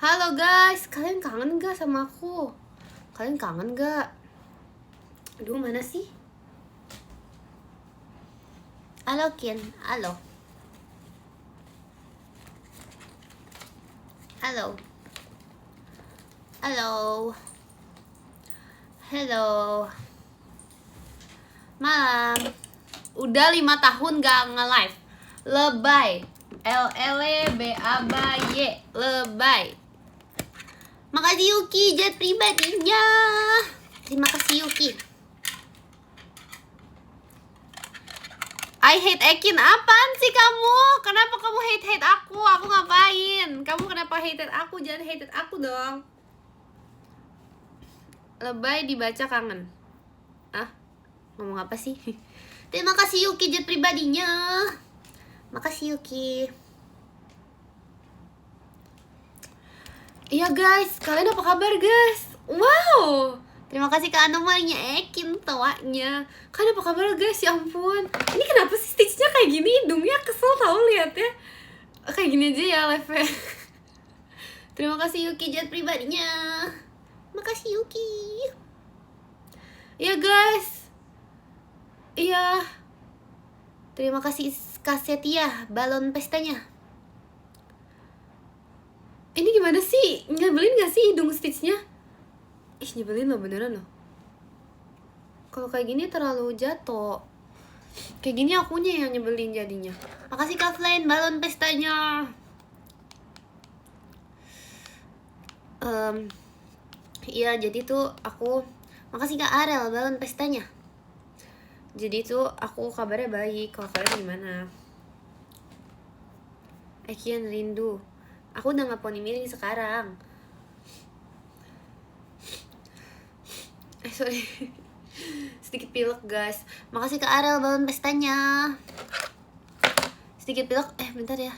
Halo guys, kalian kangen gak sama aku? Kalian kangen gak? Aduh, mana sih? Halo Kin, halo. Halo. Halo. Halo. Malam. Udah 5 tahun gak nge-live. Lebay. LLBABY. Lebay. Makasih Yuki, jet pribadinya. Terima kasih Yuki. I hate Ekin, apaan sih kamu? Kenapa kamu hate aku? Aku ngapain? Kamu kenapa hate aku? Jangan hate aku dong. Lebay dibaca kangen. Ah, ngomong apa sih? Terima kasih Yuki, jet pribadinya. Makasih Yuki. Iya guys, kalian apa kabar guys? Wow, terima kasih ke anomalinya Ekin tawanya. Kalian apa kabar guys? Ya ampun, ini kenapa sih stitchnya kayak gini? Hidungnya kesel tau lihat ya. Kayak gini aja ya live-nya. Terima kasih Yuki, jet pribadinya. Makasih Yuki. Iya guys. Iya. Terima kasih Kak Setia, balon pestanya. Ini gimana sih? Nyebelin gak sih hidung stitchnya? Ih, nyebelin loh, beneran loh. Kalau kayak gini terlalu jatuh. Kayak gini akunya yang nyebelin jadinya. Makasih Kak Flame, balon pestanya. Iya, jadi tuh aku... Makasih Kak Arel, balon pestanya. Jadi tuh aku kabarnya baik. Kalau kalian gimana? Ekian rindu. Aku udah gak poni miring sekarang. Sorry. Sedikit pilek guys. Makasih ke Arel balon pestanya. Sedikit pilek. Bentar ya.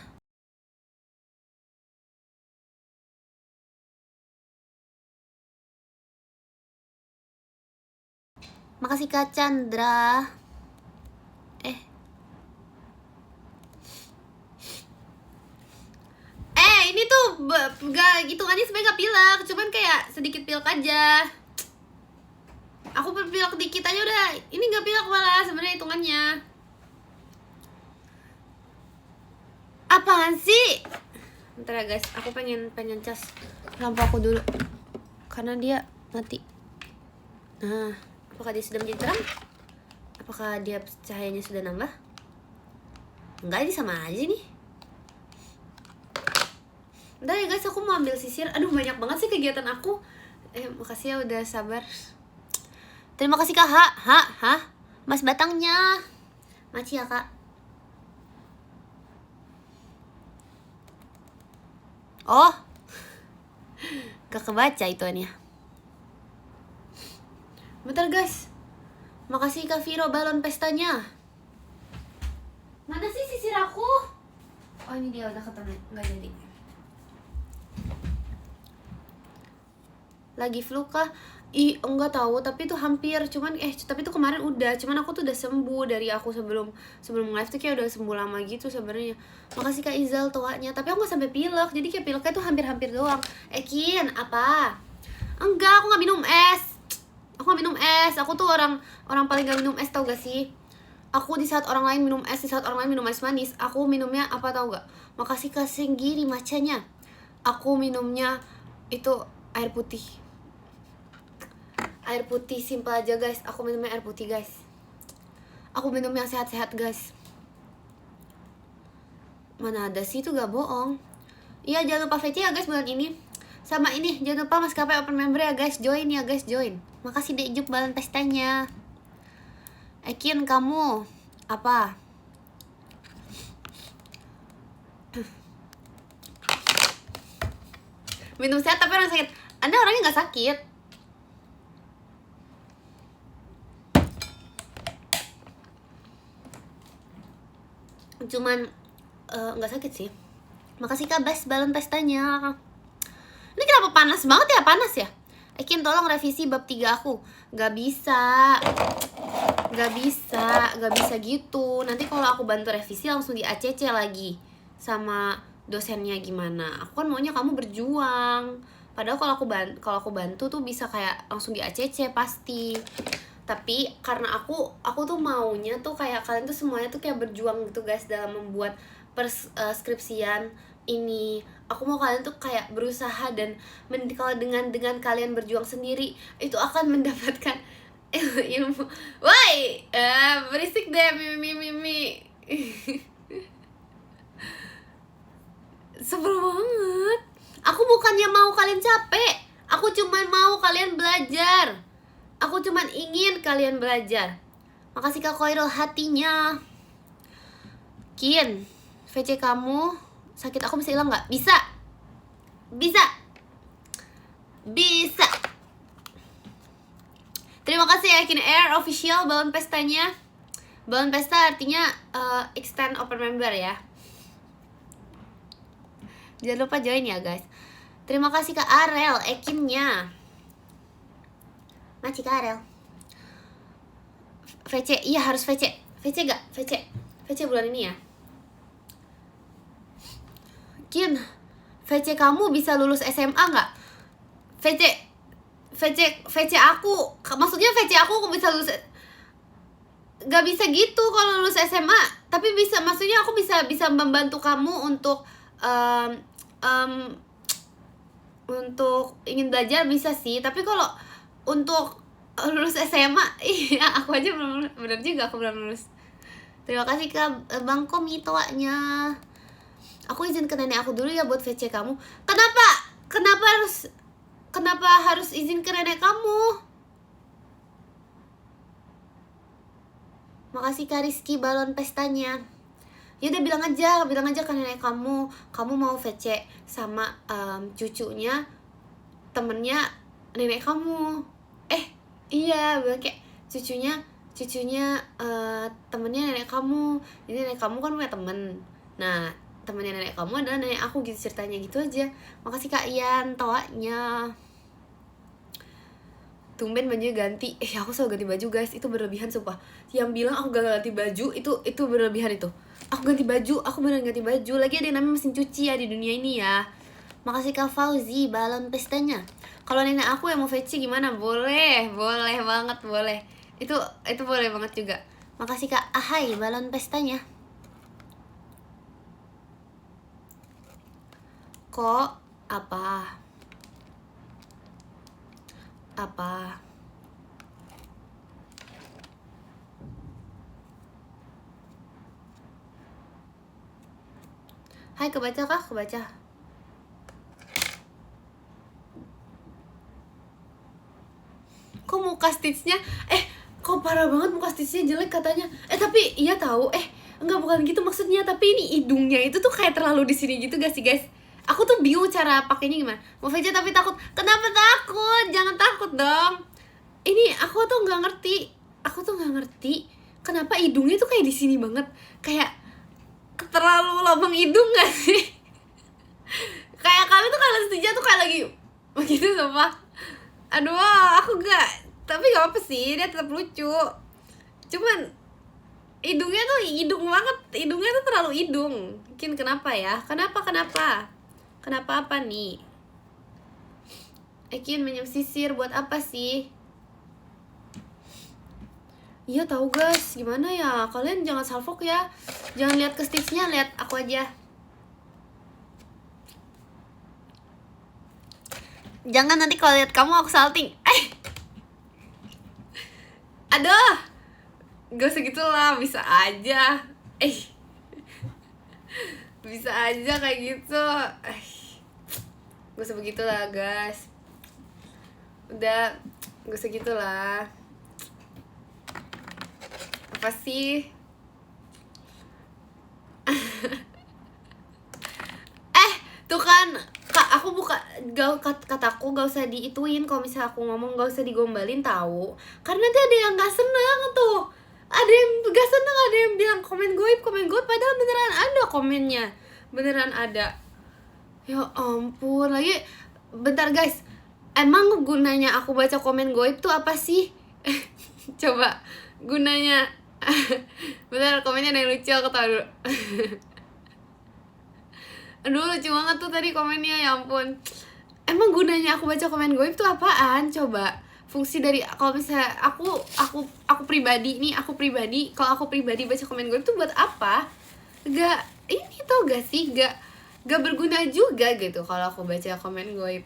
Makasih Kak Chandra. Ini tuh gak hitungannya sebenernya gak pilek, cuman kayak sedikit pilek aja. Aku pilek dikit aja udah. Ini gak pilek malah sebenarnya hitungannya. Apaan sih? Bentar ya guys, aku pengen cas lampu aku dulu karena dia mati. Nah, apakah dia sudah menjadi terang? Apakah dia cahayanya sudah nambah? Enggak, ini sama aja nih. Udah ya guys, aku mau ambil sisir. Aduh, banyak banget sih kegiatan aku. Makasih ya udah sabar. Terima kasih Kak Mas batangnya. Makasih ya Kak. Oh, gak kebaca ituannya. Bentar guys. Makasih Kak Viro balon pestanya. Mana sih sisir aku? Oh, ini dia udah ketemu. Gak jadi. Lagi flu kah? Enggak tahu, tapi itu hampir. Cuman tapi itu kemarin udah. Cuman aku tuh udah sembuh dari aku sebelum live tuh kayak udah sembuh lama gitu sebenarnya. Makasih Kak Izal tuanya. Tapi aku gak sampai pilek. Jadi kayak pileknya tuh hampir-hampir doang. Kin, apa? Enggak, aku gak minum es. Aku gak minum es. Aku tuh orang paling gak minum es, tau gak sih? Aku di saat orang lain minum es, di saat orang lain minum es manis, aku minumnya apa tau gak? Makasih Kak Senggiri macanya. Aku minumnya itu air putih. Air putih simpel aja guys. Aku minumnya air putih guys. Aku minum yang sehat-sehat guys. Mana ada sih, itu gak bohong. Iya, jangan lupa VC ya guys bulan ini. Sama ini, jangan lupa maskapai open member ya guys. Join ya guys, join. Makasih Dekjuk balon pestanya. Ekin, kamu apa? Minum sehat tapi orang sakit. Anda orangnya gak sakit. Cuman nggak sakit sih. Makasih Kak Bas balon pestanya. Ini kenapa panas banget ya? Panas ya? Ekin tolong revisi bab 3 aku. Gak bisa gitu. Nanti kalau aku bantu revisi langsung di ACC lagi sama dosennya gimana. Aku kan maunya kamu berjuang. Padahal kalau aku bantu tuh bisa kayak langsung di ACC pasti. Tapi karena aku tuh maunya tuh kayak kalian tuh semuanya tuh kayak berjuang gitu guys dalam membuat skripsian ini. Aku mau kalian tuh kayak berusaha, dan kalau dengan kalian berjuang sendiri itu akan mendapatkan ilmu. Woi, berisik deh mimi. Sebel banget. Aku bukannya mau kalian capek, aku cuman mau kalian belajar. Aku cuman ingin kalian belajar. Makasih Kak Koirul hatinya. Kian, VC kamu sakit aku bisa hilang nggak? Bisa. Terima kasih ya Kin Air official balon pestanya. Balon pesta artinya extend open member ya. Jangan lupa join ya guys. Terima kasih Kak Arel Ekinnya. Maci Kak Arel. VC, iya harus VC. VC gak? VC bulan ini ya. Kin, VC kamu bisa lulus SMA gak? VC aku, maksudnya VC aku bisa lulus. Gak bisa gitu kalau lulus SMA. Tapi bisa, maksudnya aku bisa membantu kamu untuk untuk ingin belajar bisa sih. Tapi kalau untuk lulus SMA, iya aku aja belum. Bener juga aku belum lulus. Terima kasih Kak Bang Komitoanya. Aku izin ke nenek aku dulu ya buat VC kamu. Kenapa harus izin ke nenek kamu? Makasih Kak Rizky balon pestanya. Ya udah bilang aja ke nenek kamu mau VC sama cucunya temennya nenek kamu. Iya, bilang kayak cucunya temennya nenek kamu. Jadi nenek kamu kan punya temen. Nah, temennya nenek kamu adalah nenek aku gitu, ceritanya gitu aja. Makasih Kak Ian tawanya. Tumben bajunya ganti. Aku selalu ganti baju guys, itu berlebihan sumpah. Yang bilang aku gak ganti baju itu berlebihan itu. Aku ganti baju, aku beneran ganti baju. Lagi ada yang namanya mesin cuci ya di dunia ini ya. Makasih Kak Fauzi balon pestanya. Kalau nenek aku yang mau VC gimana? Boleh banget, boleh. Itu boleh banget juga. Makasih Kak Ahai balon pestanya. Kok apa? Hai, kebaca kah? Kebaca. Kok muka stitchnya kok parah banget muka stitchnya jelek katanya. Tapi iya tahu. Enggak, bukan gitu maksudnya, tapi ini hidungnya itu tuh kayak terlalu di sini gitu gak sih guys? Aku tuh bingung cara pakainya gimana. Mau VC tapi takut. Kenapa takut? Jangan takut dong. Ini aku tuh nggak ngerti kenapa hidungnya tuh kayak di sini banget, kayak terlalu lubang hidung gak sih? Kayak kali tuh kalau setia tuh kayak lagi begitu sumpah. Aduh, aku gak, tapi gak apa sih, dia tetap lucu. Cuman hidungnya tuh hidung banget, hidungnya tuh terlalu hidung. Mungkin kenapa ya? Kenapa apa nih? Ekin menyisir buat apa sih? Iya tahu guys, gimana ya? Kalian jangan salfok ya. Jangan lihat ke stitchnya, lihat aku aja. Jangan nanti kalau lihat kamu aku salting. Aduh. Gak segitu lah, bisa aja. Bisa aja kayak gitu. Gak usah begitu lah guys. Udah, gak usah gitu lah. Apa sih? Tuh kan Kak, aku buka kataku gak usah diituin. Kalau misalnya aku ngomong gak usah digombalin tahu. Karena nanti ada yang gak seneng tuh. Ada yang gak seneng, ada yang bilang komen goib. Padahal beneran ada komennya. Beneran ada. Ya ampun. Lagi bentar guys, emang gunanya aku baca komen goib tuh apa sih? Coba gunanya. Bentar, komennya ada yang lucu, aku tahu dulu. Aduh lucu banget tuh tadi komennya, ya ampun. Emang gunanya aku baca komen goib tuh apaan? Coba fungsi dari kalau misalnya aku pribadi nih, kalau aku pribadi baca komen goib tuh buat apa? Gak ini tuh gak sih, gak berguna juga gitu kalau aku baca komen goib.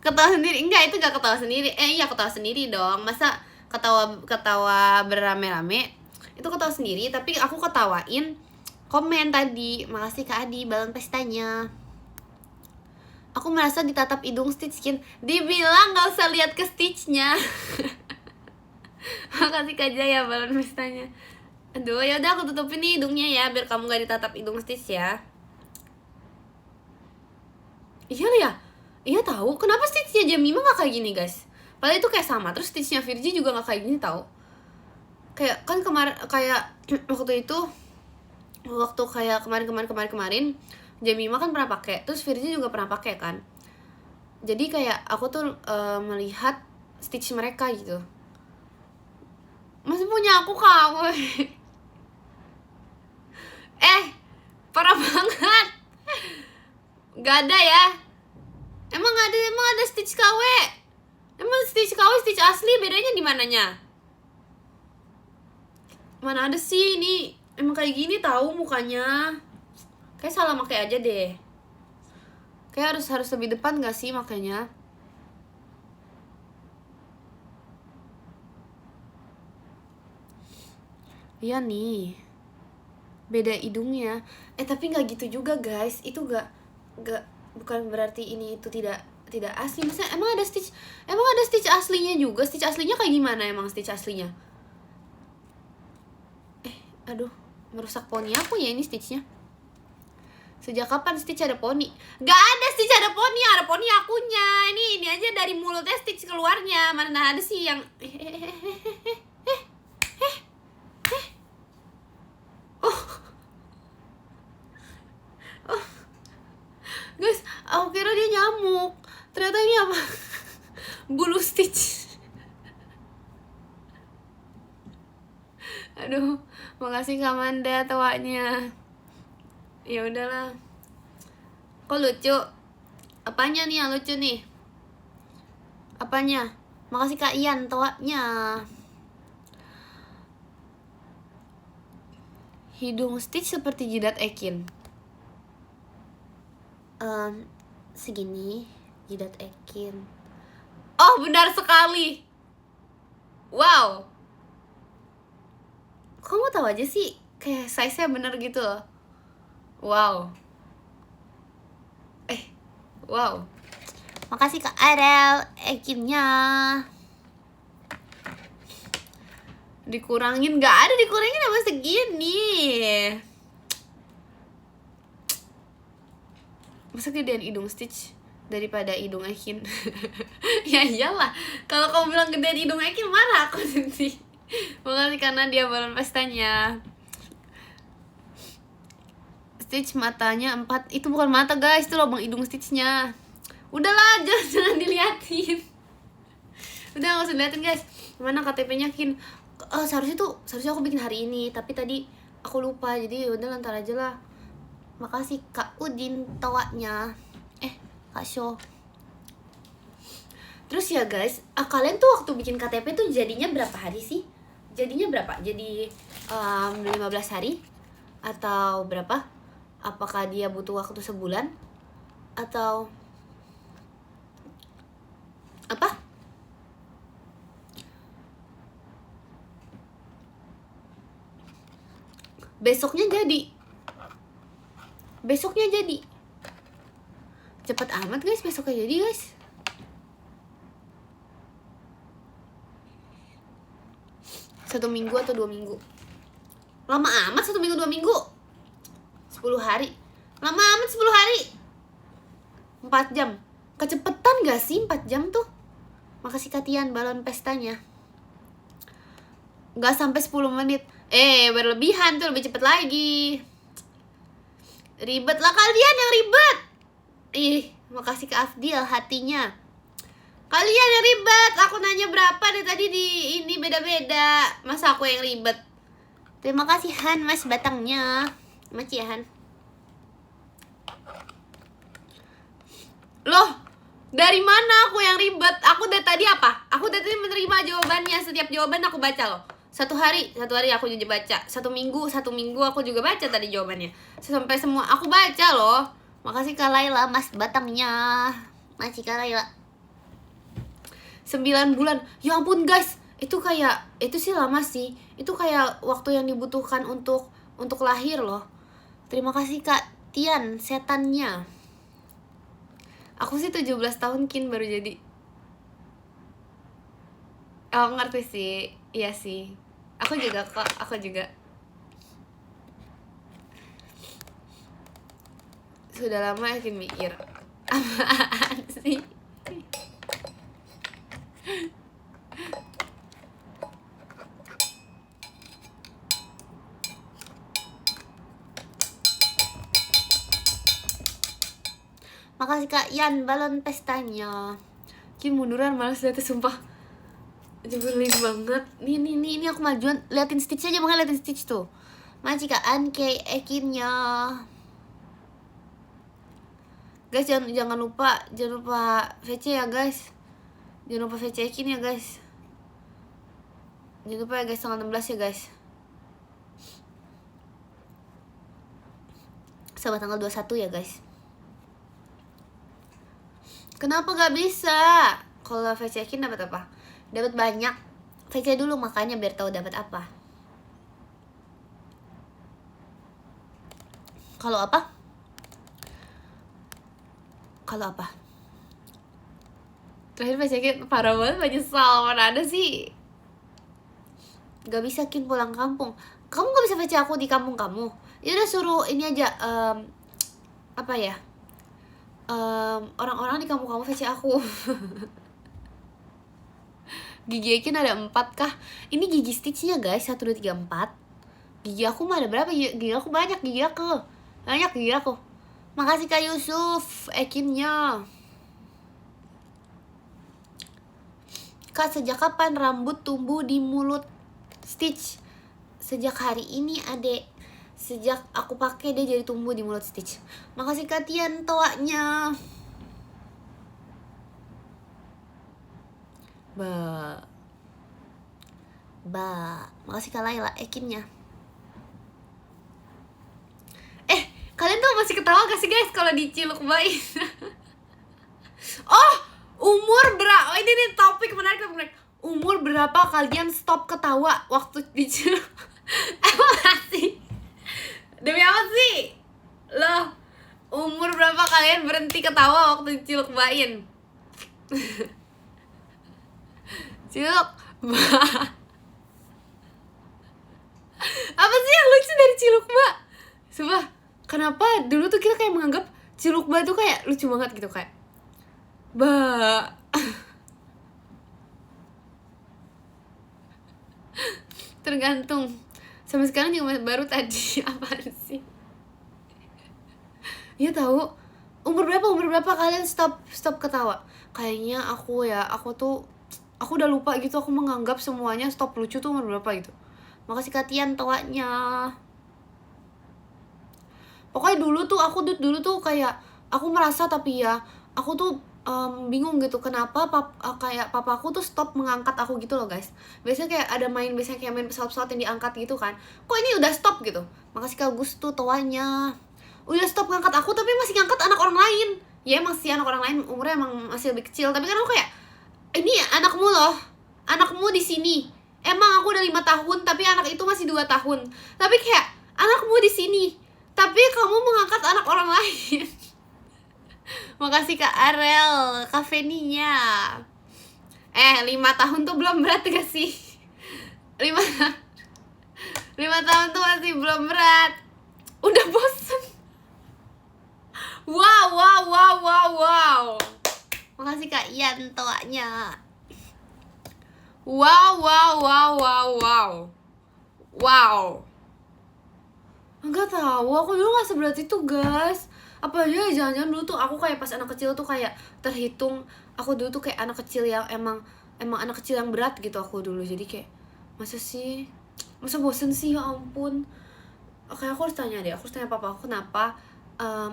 Ketawa sendiri? Enggak, itu gak ketawa sendiri. Iya ketawa sendiri dong. Masa ketawa berame-rame? Itu ketawa sendiri, tapi aku ketawain komen tadi. Makasih Kak Adi, balon pestanya. Aku merasa ditatap hidung Stitch Skin. Dibilang gak usah lihat ke Stitchnya. Makasih Kak Jaya, balon pestanya. Aduh, ya udah aku tutupin nih hidungnya ya, biar kamu gak ditatap hidung Stitch ya. Iya ya. Iya tahu. Kenapa Stitchnya Jemima gak kayak gini guys? Padahal itu kayak sama. Terus Stitchnya Virgi juga gak kayak gini tahu. Kayak kan kemarin kayak waktu itu, waktu kayak kemarin Jemima kan pernah pakai, terus Virgi juga pernah pakai kan. Jadi kayak aku tuh melihat Stitch mereka gitu. Masih punya aku kamu. Parah banget. Gak ada ya. Emang ada Stitch KW. Emang Stitch KW Stitch asli bedanya di mananya? Mana ada sih ini. Emang kayak gini tahu mukanya. Kayak salah pakai aja deh. Kayak harus lebih depan gak sih makanya? Iya nih. Beda hidungnya. Tapi nggak gitu juga guys. Itu bukan berarti ini itu tidak asli. Maksudnya emang ada Stitch aslinya juga. Stitch aslinya kayak gimana emang Stitch aslinya? Aduh, merusak poni aku ya ini Stitchnya. Sejak kapan Stitch ada poni? Gak ada Stitch ada poni akunya. Ini aja dari mulutnya Stitch keluarnya. Mana ada sih yang guys, aku kira dia nyamuk. Ternyata ini apa? Bulu Stitch. Aduh, makasih Kak Manda tawanya. Ya udahlah. Kok lucu? Apanya nih yang lucu nih? Apanya? Makasih Kak Ian tawanya. Hidung Stitch seperti jidat Ekin. Segini jidat Ekin. Oh, benar sekali. Wow. Kamu tahu aja sih, kayak size-nya bener gitu loh. Wow. Wow. Makasih Kak Arel, Ekinnya. Dikurangin, gak ada dikurangin sama segini. Masa gedean hidung Stitch daripada hidung Ekin? Ya iyalah, kalau kamu bilang gedean hidung Ekin marah aku nanti. Makasih karena dia balon pestanya. Stitch matanya 4. Itu bukan mata guys, itu lubang hidung Stitchnya. Udahlah, jangan diliatin. Udah gak usah diliatin guys. Mana KTP-nya Kin? Seharusnya aku bikin hari ini, tapi tadi aku lupa, jadi udah lantar aja lah. Makasih Kak Udin tawanya. Kak Sho. Terus ya guys, kalian tuh waktu bikin KTP tuh jadinya berapa hari sih? Jadinya berapa? Jadi 15 hari? Atau berapa? Apakah dia butuh waktu sebulan? Atau apa? Besoknya jadi. Cepet amat guys, besoknya jadi guys. Satu minggu atau 2 minggu? Lama amat 1 minggu 2 minggu. 10 hari. Lama amat 10 hari. 4 jam. Kecepetan gak sih 4 jam tuh? Makasih Katian balon pestanya. Gak sampai 10 menit. Berlebihan tuh, lebih cepet lagi. Ribet lah kalian yang ribet. Makasih ke Afdil hatinya. Kalian yang ribet. Aku nanya berapa dari tadi di ini beda-beda. Masa aku yang ribet? Terima kasih Han Mas batangnya. Makasih ya Han. Dari mana aku yang ribet? Aku dari tadi apa? Aku dari tadi menerima jawabannya. Setiap jawaban aku baca loh. Satu hari aku juga baca. Satu minggu aku juga baca tadi jawabannya. Sampai semua aku baca loh. Makasih Kak Laila, Mas Batangnya. Makasih Kak Laila. 9 bulan. Ya ampun guys, itu sih lama sih. Itu kayak waktu yang dibutuhkan untuk lahir loh. Terima kasih Kak Tian, setannya. Aku sih 17 tahun kin baru jadi. Oh ngerti sih. Iya sih. Aku juga kok, Sudah lama yakin mikir. Apaan sih? Makasih Kak Yan, balon pestanya. Kin munduran malas liatnya sumpah. Jebelin banget. Nih aku majuan. Liatin Stitch aja, makanya liatin Stitch tuh. Makasih Kak Anke Ekinnya. Guys jangan lupa VC ya guys. Jangan lupa VC Ekin ya guys. Jangan lupa ya guys, tanggal 16 ya guys. Sama tanggal 21 ya guys. Kenapa gak bisa? Kalau VC Ekin dapat apa? Dapat banyak. VC dulu makanya biar tahu dapat apa. Kalau apa? Terakhir VC Ekin parah banget, menyesal. Mana ada sih? Gak bisa Kin pulang kampung. Kamu gak bisa VC aku di kampung kamu. Ya udah suruh ini aja, apa ya? Orang-orang di kampung kamu VC aku. Gigi Ekin ada 4 kah? Ini gigi Stitchnya guys, 1, 2, 3, 4. Gigi aku mah ada berapa? Gigi aku banyak, gigi aku. Makasih Kak Yusuf Ekinnya. Kak, sejak kapan rambut tumbuh di mulut Stitch? Sejak hari ini adek. Sejak aku pakai dia jadi tumbuh di mulut Stitch. Makasih Kak Tian toanya. Makasih Kak Laila Ekinnya. Kalian tuh masih ketawa gak sih guys kalau diciluk bayi? Oh, umur berapa? Ini nih topik menarik. Umur berapa kalian stop ketawa waktu diciluk? Emang sih? Demi apa sih? Loh, umur berapa kalian berhenti ketawa waktu diciluk bayin? Ciluk apa sih yang lucu dari ciluk mbak? Sumpah, kenapa dulu tuh kita kayak menganggap ciluk mbak tuh kayak lucu banget gitu, kayak mbak. Tergantung. Sampai sekarang juga baru tadi. Apaan sih? Ya tahu. Umur berapa kalian stop ketawa? Kayaknya aku udah lupa gitu. Aku menganggap semuanya stop lucu tuh umur berapa gitu. Makasih Katian tawanya. Pokoknya dulu tuh kayak aku merasa, tapi ya aku tuh bingung gitu kenapa kayak papaku tuh stop mengangkat aku gitu loh guys. Biasanya kayak ada main pesawat-pesawat yang diangkat gitu kan. Kok ini udah stop gitu? Makasih Kak Gustu tawanya. Udah stop ngangkat aku tapi masih ngangkat anak orang lain. Ya emang sih anak orang lain umurnya emang masih lebih kecil, tapi kan aku kayak ini anakmu loh. Anakmu di sini. Emang aku udah 5 tahun tapi anak itu masih 2 tahun. Tapi kayak anakmu di sini, tapi kamu mengangkat anak orang lain. Makasih Kak Arel, Kafeninya. 5 tahun tuh belum berat gak sih? 5 tahun tuh masih belum berat. Udah bosen. Wow. Makasih Kak Ian toanya. Wow. Enggak tahu, aku dulu gak seberat itu guys. Apa aja jangan-jangan dulu tuh aku kayak pas anak kecil tuh kayak terhitung. Aku dulu tuh kayak anak kecil yang emang anak kecil yang berat gitu aku dulu. Jadi kayak masa bosen sih, ya ampun. Oke, aku harus tanya papa aku kenapa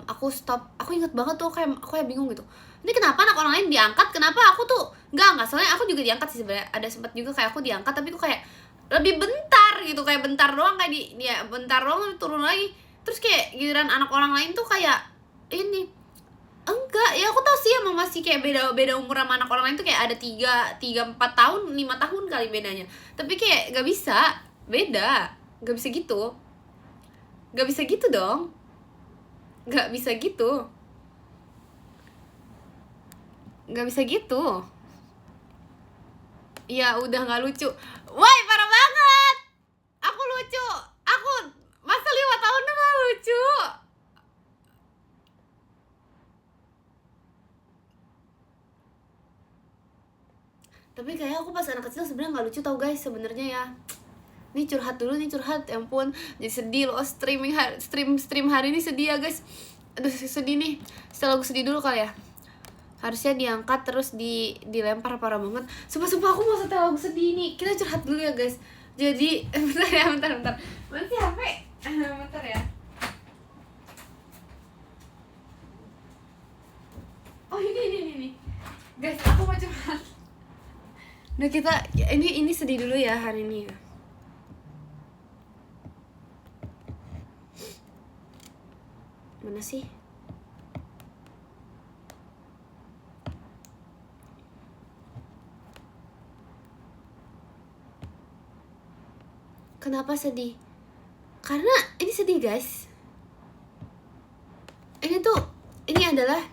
aku stop. Aku inget banget tuh, aku kayak bingung gitu, ini kenapa anak orang lain diangkat, kenapa aku tuh enggak, soalnya aku juga diangkat sih sebenarnya. Ada sempat juga kayak aku diangkat, tapi aku kayak lebih bentar gitu, kayak bentar doang, kayak ya bentar doang turun lagi. Terus kayak giliran anak orang lain tuh kayak ini enggak, ya aku tau sih emang masih kayak beda umur sama anak orang lain tuh kayak ada 4 tahun 5 tahun kali bedanya, tapi kayak gak bisa beda, gak bisa gitu, gak bisa gitu dong, gak bisa gitu, gak bisa gitu. Ya udah gak lucu, woi parah banget, aku lucu, aku masa 5 tahun udah gak lucu. Tapi kayak aku pas anak kecil sebenarnya nggak lucu tau guys sebenarnya ya. Ini curhat dulu nih, curhat, ya ampun, jadi sedih loh. Stream hari ini sedih ya guys. Aduh sedih nih. Setelah lagu sedih dulu kali ya. Harusnya diangkat terus dilempar, parah banget. Sumpah aku mau setel lagu sedih nih. Kita curhat dulu ya guys. Jadi bentar. Mana sih HP? Bentar ya. Oh ini. Guys, aku mau curhat. Nah kita ini sedih dulu ya hari ini ya. Mana sih? Kenapa sedih? Karena ini sedih guys. Ini adalah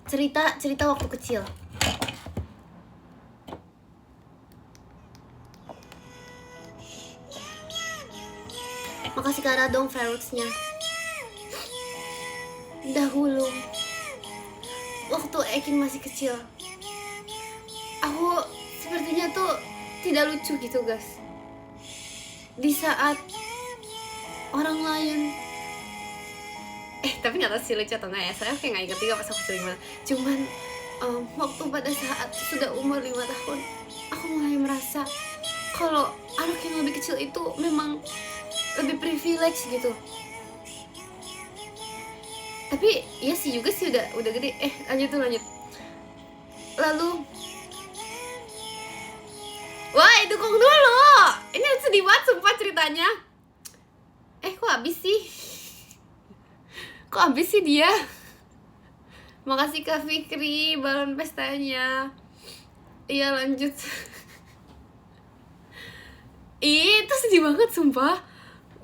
cerita waktu kecil. Makasih Kara dong Ferox-nya. Dahulu waktu Ekin masih kecil, aku sepertinya tuh tidak lucu gitu guys. Di saat orang lain tapi gak tau sih lucu atau enggak ya, saya kayak gak inget juga pas aku kecil gimana. Cuman waktu pada saat sudah umur 5 tahun, aku mulai merasa kalau anak yang lebih kecil itu memang lebih privilege gitu. Tapi ya sih juga sih udah gede. Lanjut. Lalu wah dukung dulu. Ini sedih banget sumpah ceritanya. Kok habis sih dia. Makasih Kak Fikri balon pestanya. Iya lanjut. Itu sedih banget sumpah.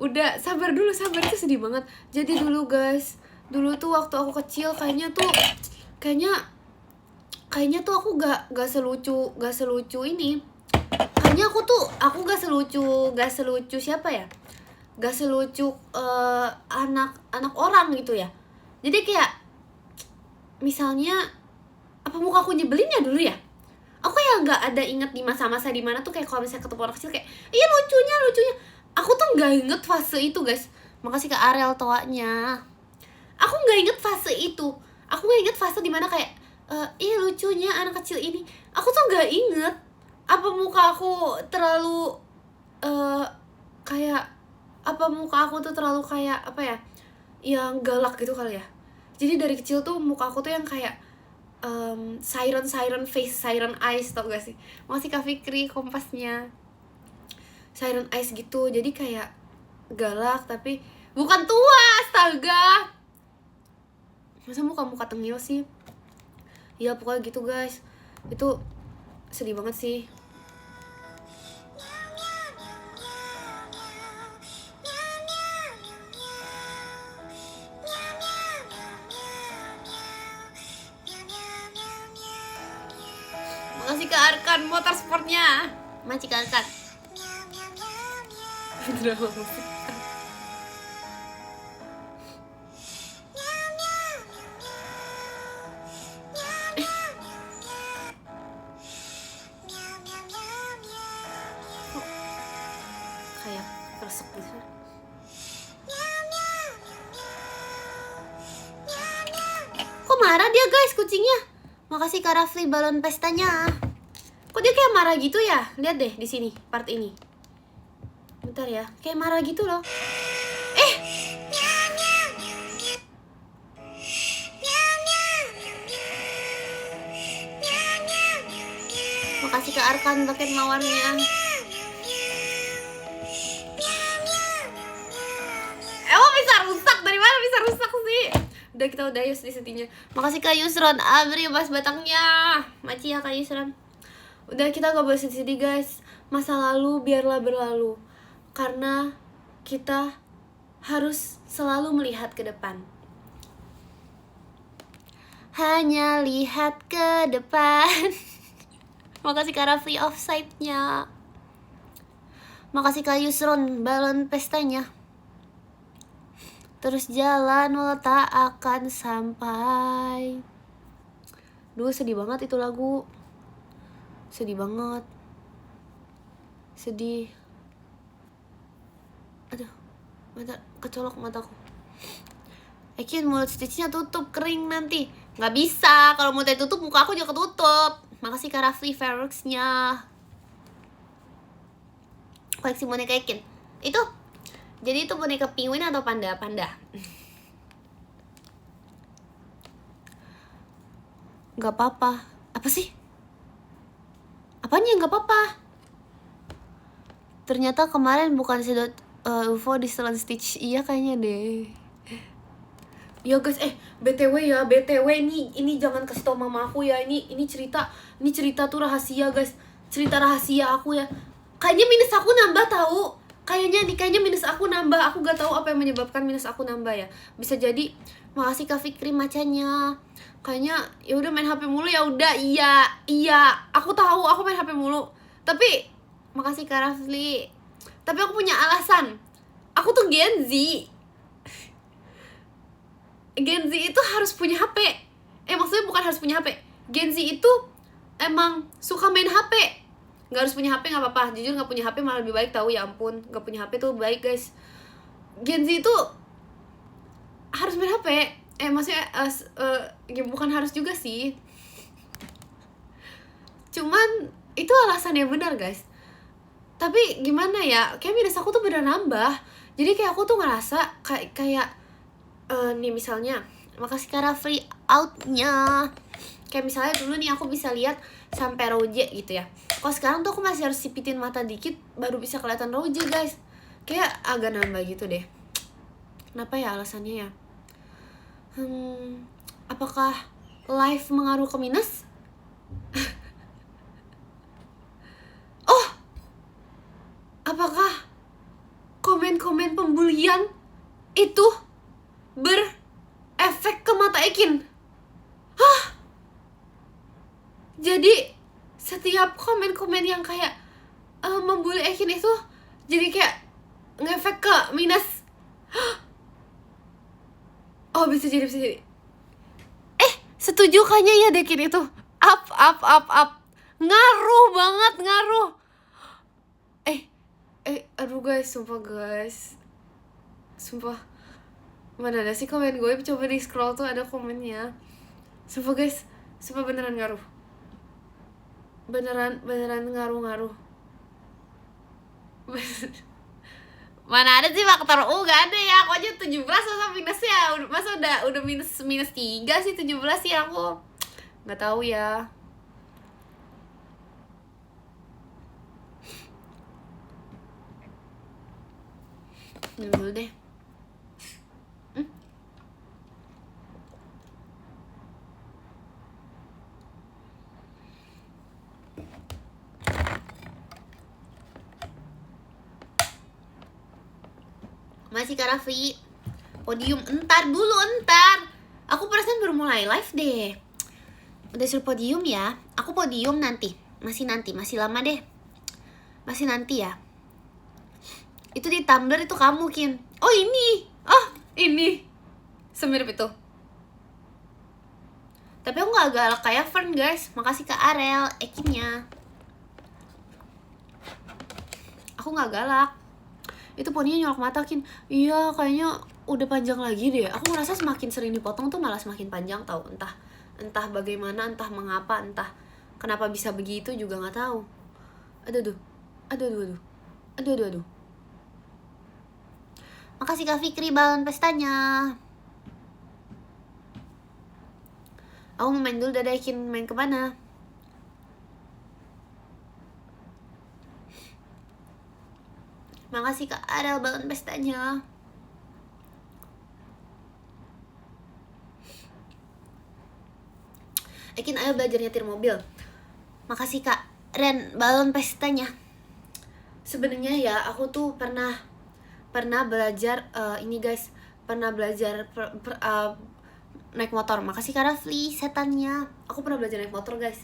Udah sabar itu sedih banget. Jadi dulu guys, dulu tuh waktu aku kecil kayaknya tuh aku gak selucu ini. Kayaknya aku gak selucu siapa ya? Gak selucu anak orang gitu ya. Jadi kayak misalnya apa muka aku nyebelin ya dulu ya? Aku ya gak ada inget di masa-masa dimana tuh kayak kalau misalnya ketemu anak kecil kayak iya lucunya. Aku tuh gak inget fase itu guys. Makasih ke Ariel toanya. Aku gak inget fase itu. Aku gak inget fase dimana kayak iya lucunya anak kecil ini. Aku tuh gak inget. Apa muka aku terlalu kayak apa muka aku tuh terlalu kayak apa ya, yang galak gitu kali ya. Jadi dari kecil tuh muka aku tuh yang kayak siren face, siren eyes, tau gak sih? Makasih Kak Fikri kompasnya. Siren eyes gitu, jadi kayak galak tapi bukan tua, astaga. Masa muka tengil sih? Ya pokoknya gitu guys. Itu sedih banget sih. Makasih ke Arkan motorsportnya. Makasih ke Arkan. Drama musik. Kayak keresek gitu. Kok marah dia guys kucingnya? Makasih Kak Rafli balon pestanya. Kok dia kayak marah gitu ya? Lihat deh di sini part ini. Bentar ya, kayak marah gitu loh. Makasih ke Arkan paket mawarnya. Emang bisa rusak? Dari mana bisa rusak sih? Udah, kita udah yus di setinya. Makasih Kak Yusron, Abri bahas batangnya. Maci ya Kak Yusron. Udah, kita gak boleh sedih guys. Masa lalu biarlah berlalu, karena kita harus selalu melihat ke depan. Hanya lihat ke depan. Makasih Kak Rafli offside-nya. Makasih Kak Yusron balon pestanya. Terus jalan walau tak akan sampai. Duh, sedih banget itu lagu. Sedih banget. Sedih. Aduh, mata kecolok mataku. Ekin, mulut stitchnya tutup, kering nanti. Nggak bisa, kalau mulutnya tutup muka aku juga ketutup. Makasih Kak Rafli Fireworks-nya. Koleksi boneka Ekin. Itu, jadi itu boneka penguin atau panda? Panda. Gak apa-apa. Apa sih? Apanya gak apa-apa? Ternyata kemarin bukan sedot UFO di setelan Stitch. Iya kayaknya deh. Ya guys, BTW ya, BTW ini jangan kasih tau mama aku ya. Ini cerita tuh rahasia guys. Cerita rahasia aku ya. Kayaknya minus aku nambah tahu. Kayaknya minus aku nambah. Aku gak tahu apa yang menyebabkan minus aku nambah ya. Bisa jadi. Makasih Kak Fikri macanya. Kayaknya ya udah main HP mulu ya udah. Iya. Aku tahu aku main HP mulu. Tapi makasih Kak Rafli. Tapi aku punya alasan. Aku tuh Gen Z. Gen Z itu harus punya HP. Maksudnya bukan harus punya HP. Gen Z itu emang suka main HP. Gak harus punya HP, gak apa-apa. Jujur gak punya HP malah lebih baik tahu, ya ampun. Gak punya HP tuh baik guys. Gen Z itu harus main HP. Maksudnya bukan harus juga sih. Cuman itu alasan yang benar guys. Tapi gimana ya, kayak minus aku tuh bener nambah. Jadi kayak aku tuh ngerasa kayak nih misalnya, makasih Kara free out-nya. Kayak misalnya dulu nih aku bisa lihat sampai roje gitu ya. Kalau sekarang tuh aku masih harus sipitin mata dikit baru bisa kelihatan roje guys. Kayak agak nambah gitu deh. Kenapa ya alasannya ya? Apakah live mengaruh ke minus? Oh, apakah komen-komen pembulian itu berefek ke mata Ekin? Hah? Jadi setiap komen-komen yang kayak membuli Ekin itu jadi kayak ngefek ke minus. Hah? Oh, bisa jadi. Setuju kayaknya ya Dekin itu. Up. Ngaruh banget, ngaruh. Aduh guys, sumpah guys. Sumpah. Mana ada sih komen gue? Coba di scroll tuh ada komennya. Sumpah guys, sumpah beneran ngaruh. Beneran ngaruh. Mana ada sih faktor U, gak ada ya. Aku aja 17 masa minusnya. Masa udah minus 3 sih 17 sih aku. Gak tahu ya. Dulu deh. Masih Kak Raffi. Podium entar. Aku perasaan baru mulai live deh. Udah suruh podium ya. Aku podium nanti. Masih lama deh. Masih nanti ya. Itu di Tumblr itu kamu Kin. Oh ini semirip itu. Tapi aku gak galak kayak Fern guys. Makasih Kak Arel Ekinnya. Aku gak galak. Itu poninya nyolok mata Kin. Iya kayaknya udah panjang lagi deh. Aku ngerasa semakin sering dipotong tuh malah semakin panjang tau. Entah bagaimana, entah mengapa, entah kenapa bisa begitu juga gak tahu. Aduh. Makasih Kak Fikri balon pestanya. Aku mau main dulu, dadah Kin. Main kemana? Terima kasih Kak Adel balon pestanya. Ekin ayo belajar nyetir mobil. Makasih Kak Ren balon pestanya. Sebenarnya ya aku tuh pernah belajar ini guys, pernah belajar naik motor. Makasih Kak Rafli setannya. Aku pernah belajar naik motor guys.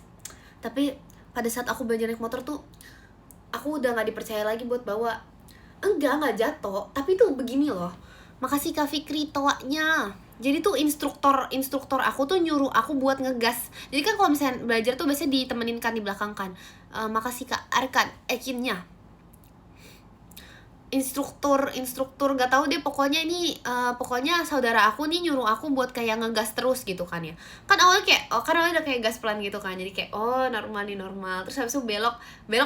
Tapi pada saat aku belajar naik motor tuh aku udah gak dipercaya lagi buat bawa. Enggak jatuh, tapi tuh begini loh. Makasih Kak Fikri toanya. Jadi tuh instruktor aku tuh nyuruh aku buat ngegas. Jadi kan kalau misalnya belajar tuh biasanya ditemenin kan di belakang kan. Makasih Kak Arkan Ekinnya. Instruktur gak tahu deh, pokoknya ini pokoknya saudara aku nih nyuruh aku buat kayak ngegas terus gitu kan ya. Kan awalnya kayak kan awalnya udah kayak gas pelan gitu kan. Jadi kayak normal. Terus habis itu belok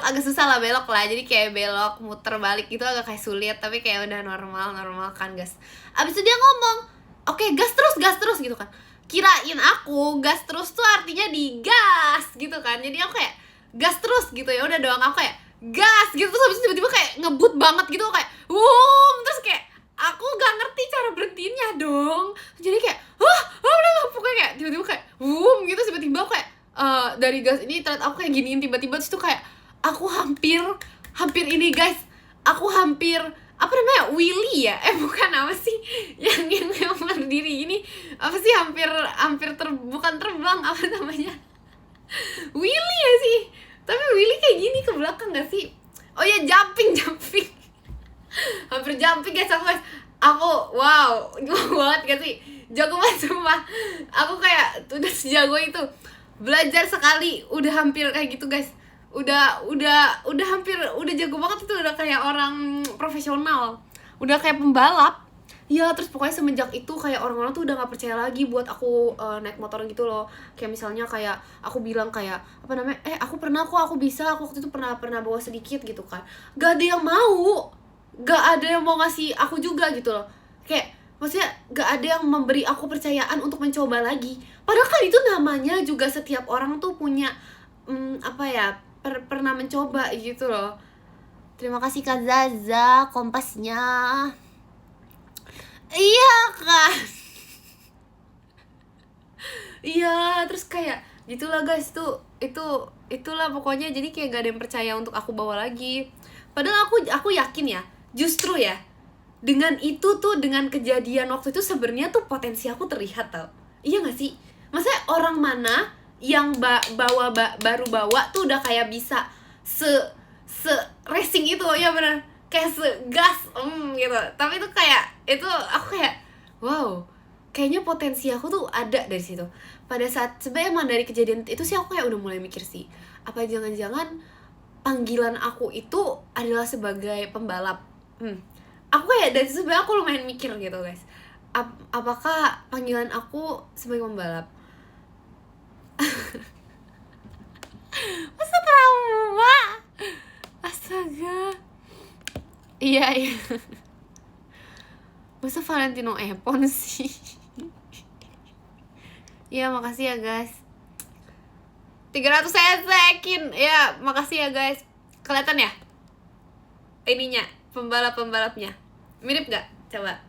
agak susah lah belok lah. Jadi kayak belok muter balik gitu agak kayak sulit, tapi kayak udah normal kan gas. Abis itu dia ngomong, "Oke, gas terus gitu kan." Kirain aku gas terus tuh artinya digas gitu kan. Jadi aku kayak gas terus gitu, ya udah doang aku kayak gas gitu, terus habis itu tiba-tiba kayak ngebut banget gitu kayak terus kayak aku gak ngerti cara berhentinya dong. Jadi kayak udah pokoknya kayak tiba-tiba kayak gitu, tiba-tiba aku kayak dari gas ini ternyata aku kayak giniin tiba-tiba, terus tuh kayak aku hampir ini guys, aku hampir apa namanya Willy ya bukan apa sih yang berdiri ini apa sih, bukan terbang apa namanya Willy ya sih, tapi Willy kayak gini ke belakang gak sih? Oh ya jumping hampir jumping guys aku wow banget gak sih, jago banget sumpah. Aku kayak udah sejago itu, belajar sekali udah hampir kayak gitu guys, udah hampir udah jago banget itu, udah kayak orang profesional, udah kayak pembalap ya. Terus pokoknya semenjak itu kayak orang-orang tuh udah gak percaya lagi buat aku naik motor gitu loh. Kayak misalnya kayak aku bilang kayak apa namanya aku bisa, aku waktu itu pernah bawa sedikit gitu kan, gak ada yang mau ngasih aku juga gitu loh. Kayak maksudnya gak ada yang memberi aku percayaan untuk mencoba lagi, padahal kan itu namanya juga setiap orang tuh punya pernah mencoba gitu loh. Terima kasih Kak Zaza kompasnya. Iya kan. Iya, terus kayak gitulah guys, itulah pokoknya. Jadi kayak gak ada yang percaya untuk aku bawa lagi. Padahal aku yakin ya, justru ya dengan itu tuh, dengan kejadian waktu itu sebenarnya tuh potensi aku terlihat tau. Iya gak sih? Maksudnya orang mana yang baru bawa tuh udah kayak bisa se racing itu ya, benar kayak segas gitu. Tapi itu kayak itu aku kayak wow, kayaknya potensi aku tuh ada dari situ. Pada saat sebenarnya emang dari kejadian itu sih aku kayak udah mulai mikir sih, apa jangan-jangan panggilan aku itu adalah sebagai pembalap. Aku kayak dari situ sebenarnya aku lumayan mikir gitu guys, apakah panggilan aku sebagai pembalap? Masa trauma? Astaga. Iya masa Valentino Epon sih. Iya makasih ya guys, 300 sekin ya, makasih ya guys. Kelihatan ya ininya, pembalapnya mirip gak? Coba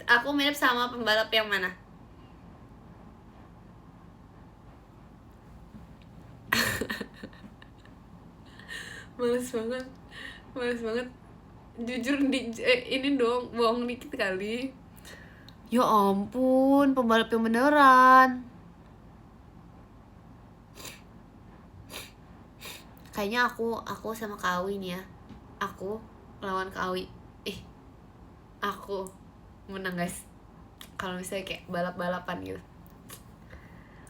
aku mirip sama pembalap yang mana? Males banget jujur ini dong, bohong dikit kali. Ya ampun, pembalap yang beneran. Kayaknya aku sama Kak Awi nih ya, aku lawan Kak Awi, aku menang guys kalau misalnya kayak balap-balapan gitu.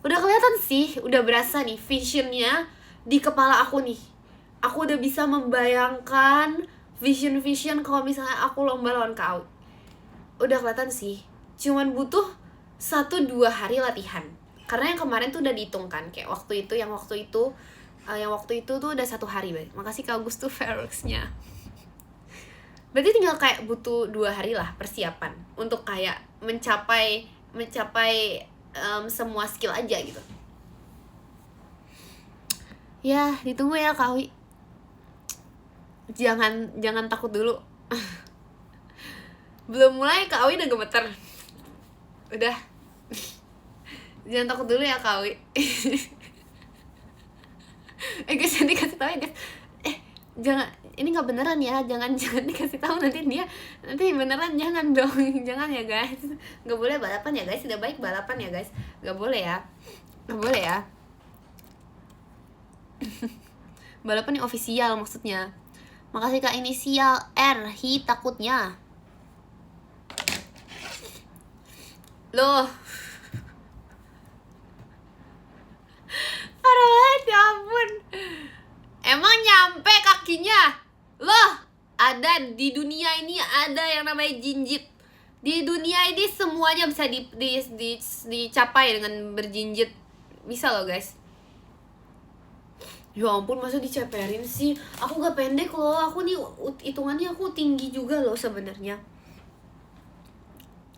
Udah kelihatan sih, udah berasa nih visionnya di kepala aku nih. Aku udah bisa membayangkan vision kalau misalnya aku lomba lawan Kak Awi. Udah kelihatan sih, cuman butuh 1-2 hari latihan. Karena yang kemarin tuh udah dihitung kan, kayak yang waktu itu tuh udah 1 hari. Makasih Kak Agus tuh Feroxnya. Berarti tinggal kayak butuh 2 hari lah persiapan untuk kayak mencapai semua skill aja gitu. Ya ditunggu ya Kak Wi. Jangan takut dulu Belum mulai Kak Awi udah gemeter. Udah. Jangan takut dulu ya Kak Awi. Guys, nanti kasih tau ya guys. Jangan, ini nggak beneran ya, jangan dikasih tahu nanti beneran, jangan dong. Jangan ya guys, nggak boleh balapan ya guys. Tidak baik balapan ya guys, nggak boleh ya, nggak boleh ya. Balapan yang ofisial maksudnya. Makasih Kak inisial R, hi takutnya loh. Parah banget, ya ampun. Emang nyampe kakinya? Loh, ada di dunia ini ada yang namanya jinjit. Di dunia ini semuanya bisa dicapai dengan berjinjit. Bisa loh guys. Ya ampun, masa diceperin sih? Aku gak pendek loh, aku nih hitungannya aku tinggi juga loh sebenarnya.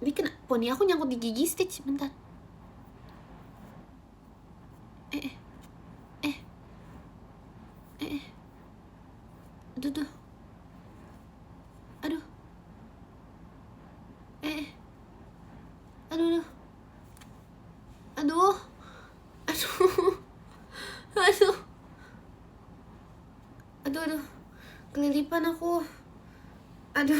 Ini kena poni aku nyangkut di gigi Stitch, bentar. Aduh. Aduh. Kelilipan aku. Aduh.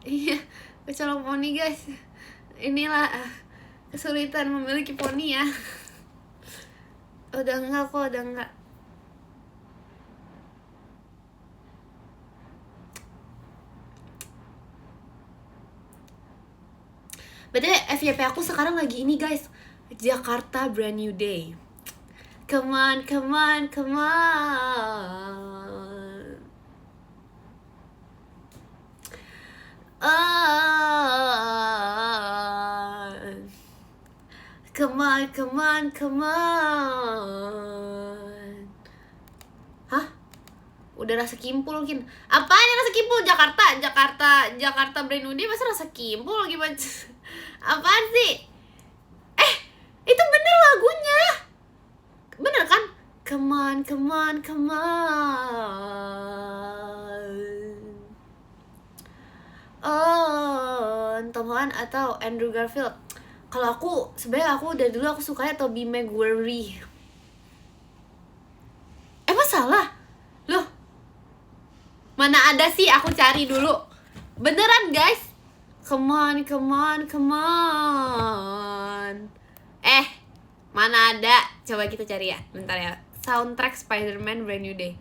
Iya, kecolok poni guys. Inilah kesulitan memiliki poni ya. Udah enggak. BTW FYP aku sekarang lagi ini guys, Jakarta Brand New Day. Come on. Come on. Hah? Udah rasa kimpul mungkin. Apanya rasa kimpul? Jakarta Brand New Day masa rasa kimpul gimana? Apaan sih? Itu bener lagunya. Bener kan? Come on. Oh, Tom Holland atau Andrew Garfield? Kalau aku, sebenarnya aku dari dulu aku sukanya Tobey Maguire. Emang salah? Loh, mana ada sih, aku cari dulu. Beneran guys. Come on. Mana ada? Coba kita cari ya, bentar ya. Soundtrack Spider-Man Brand New Day.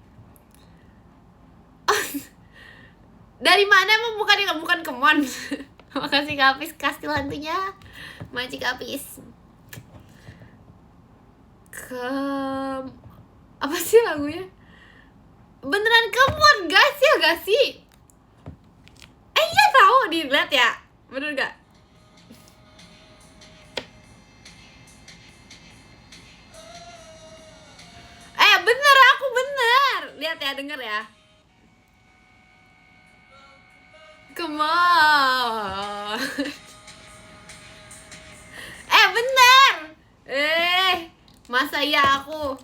Dari mana emang? Bukan come on. Makasih Kak Apis, kastil hantunya Magic Apis. Apa sih lagunya? Beneran come on guys ya gak sih? Iya tahu, dilihat ya. Bener gak? Bener, aku bener. Lihat ya, denger ya. Come on. Bener. Masa ya aku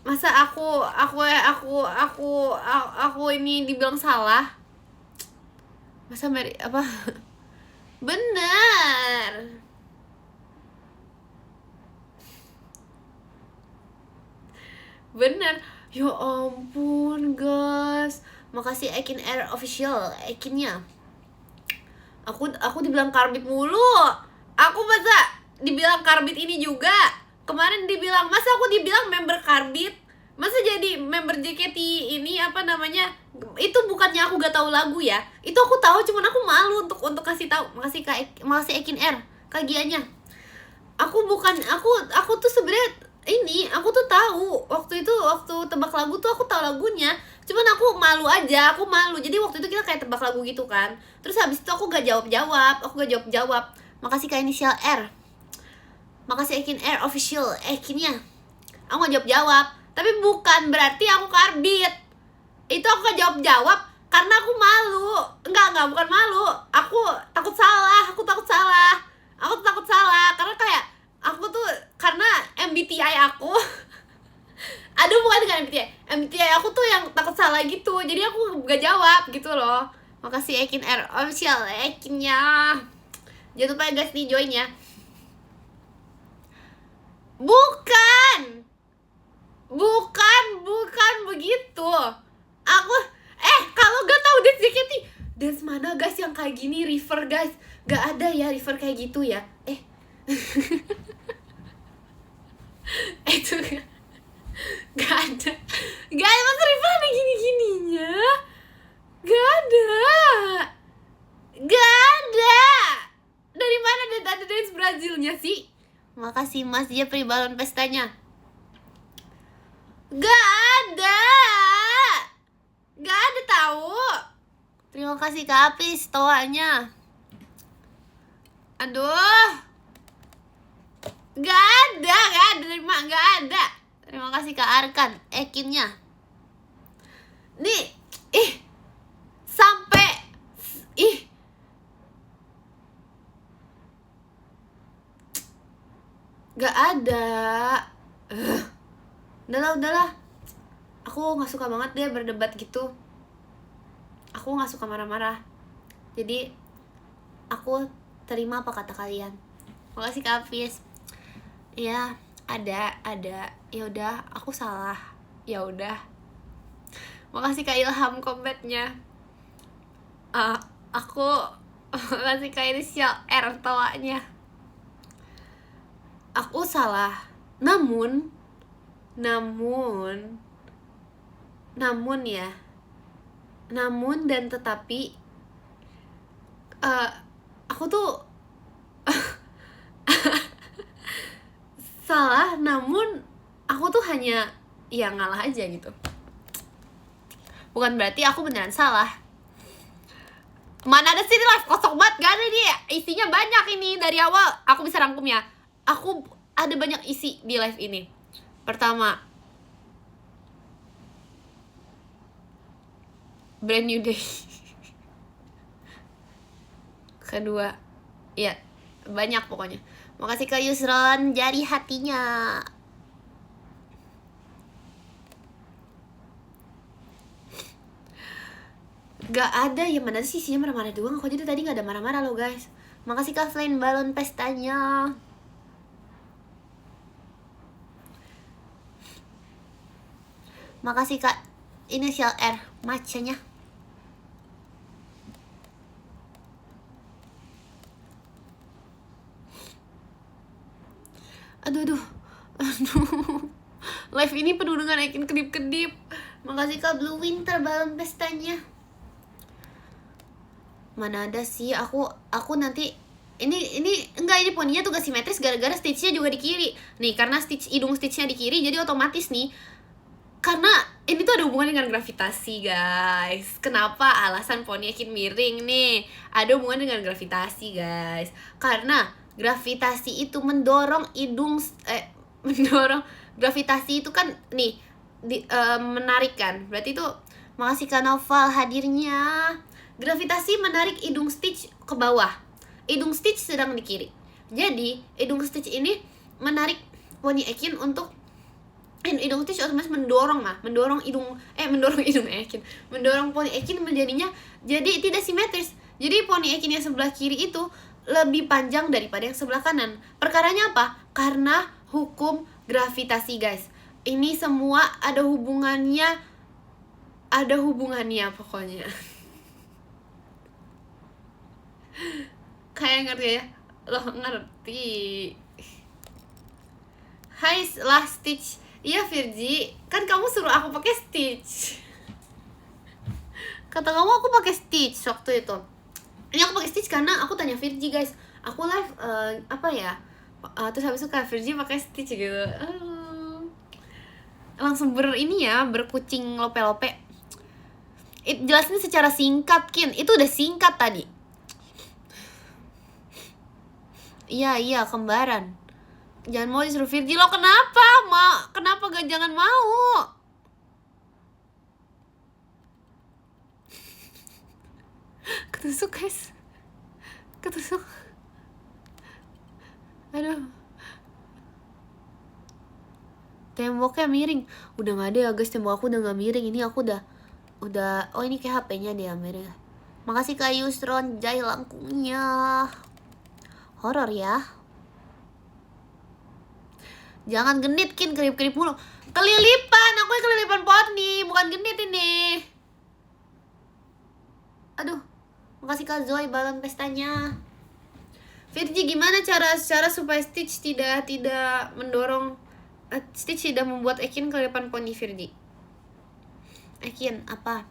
masa aku ini dibilang salah? Masa Mary apa? Bener. Ya ampun guys. Makasih Ekin Air Official, Ekinnya. Aku dibilang karbit mulu. Aku masa dibilang karbit ini juga. Kemarin dibilang, masa aku dibilang member karbit? Masa jadi member JKT ini apa namanya? Itu bukannya aku gak tahu lagu ya. Itu aku tahu, cuman aku malu untuk kasih tahu. Makasih Ekin Air kagiannya. Aku tuh sebenarnya ini aku tuh tahu waktu tebak lagu tuh aku tahu lagunya, cuman aku malu aja, jadi waktu itu kita kayak tebak lagu gitu kan, terus habis itu aku gak jawab. Makasih Kak inisial R, makasih Ekin Air Official, Ekinnya. Aku gak jawab, tapi bukan berarti aku karbit. Itu aku gak jawab karena aku malu. Bukan malu, aku takut salah karena kayak aku tuh, karena MBTI aku aduh bukan dengan MBTI salah gitu, jadi aku gak jawab gitu loh. Makasih Ekin R official, Ekinnya. Jangan lupa ya guys nih join ya. Bukan begitu. Aku kalau gak tahu dance JKT, dance mana guys yang kayak gini, River guys. Gak ada ya River kayak gitu ya. Itu gak ada Mas River ada gini-gininya. Gak ada. Dari mana ada dance Brazilnya sih? Makasih Mas Jepri balon pestanya. Gak ada tahu. Terima kasih Kak Apis toanya. Aduh, gak ada Terima kasih Kak Arkan Ekinnya. Nih sampai gak ada. Udahlah. Aku gak suka banget dia berdebat gitu. Aku gak suka marah-marah. Jadi aku terima apa kata kalian. Makasih Kak Apis. Ya, ada. Ya udah, aku salah. Ya udah. Makasih Kak Ilham komennya. Aku makasih Kak Inisial R tawanya. Aku salah. Namun dan tetapi aku tuh salah, namun aku tuh hanya ya ngalah aja gitu. Bukan berarti aku beneran salah. Mana ada sih live kosong banget, gak ada dia. Isinya banyak ini dari awal. Aku bisa rangkum ya. Aku ada banyak isi di live ini. Pertama, Brand New Day. Kedua, ya banyak pokoknya. Makasih Kak Yusron, jari hatinya. Gak ada, ya mana sih isinya marah-marah doang. Kok jadi tadi gak ada marah-marah loh guys. Makasih Kak Flame balon pestanya. Makasih Kak Inisial R macanya. Aduh. Live ini penuh dengan Ekin kedip-kedip. Makasih Kak Blue Winter balon pestanya. Mana ada sih, aku nanti ini enggak, ini poninya tuh gak simetris gara-gara stitchnya juga di kiri. Nih, karena hidung stitchnya di kiri jadi otomatis nih. Karena ini tuh ada hubungan dengan gravitasi guys. Kenapa alasan poni Ekin miring nih? Ada hubungan dengan gravitasi guys. Karena gravitasi itu mendorong gravitasi itu kan nih menarik kan. Berarti itu makasih Kak Noval hadirnya. Gravitasi menarik hidung stitch ke bawah. Hidung stitch sedang di kiri. Jadi hidung stitch ini menarik poni Ekin untuk hidung stitch otomatis mendorong poni Ekin menjadinya jadi tidak simetris. Jadi poni Ekin yang sebelah kiri itu lebih panjang daripada yang sebelah kanan. Perkaranya apa? Karena hukum gravitasi guys. Ini semua ada hubungannya pokoknya. Kayak ngerti ya? Lo ngerti. Hai lah Stitch. Iya Virgi, kan kamu suruh aku pakai Stitch. Kata kamu aku pakai Stitch waktu itu. Ini aku pakai Stitch karena aku tanya Virgi guys. Aku live terus habis itu Kak Virgi pakai Stitch gitu. Langsung berkucing lope-lope. Jelasin secara singkat Kin. Itu udah singkat tadi. Iya kembaran. Jangan mau disuruh Virgi lo, kenapa? Kenapa gak jangan mau? Ketusuk guys. Aduh. Temboknya miring. Udah gak ada ya guys, tembok aku udah gak miring. Ini aku udah Udah, oh ini kayak HP-nya dia mereka. Makasih Kak Yusron, jai langkungnya. Horor ya. Jangan genit Kin, kerip-kerip mulu. Kelilipan, aku yang kelilipan pot nih, bukan genit ini. Aduh, makasih Kak Zoe balon pestanya. Virgi, gimana cara supaya Stitch tidak mendorong Stitch tidak membuat Ekin kelilipan poni Virgi? Ekin, apa?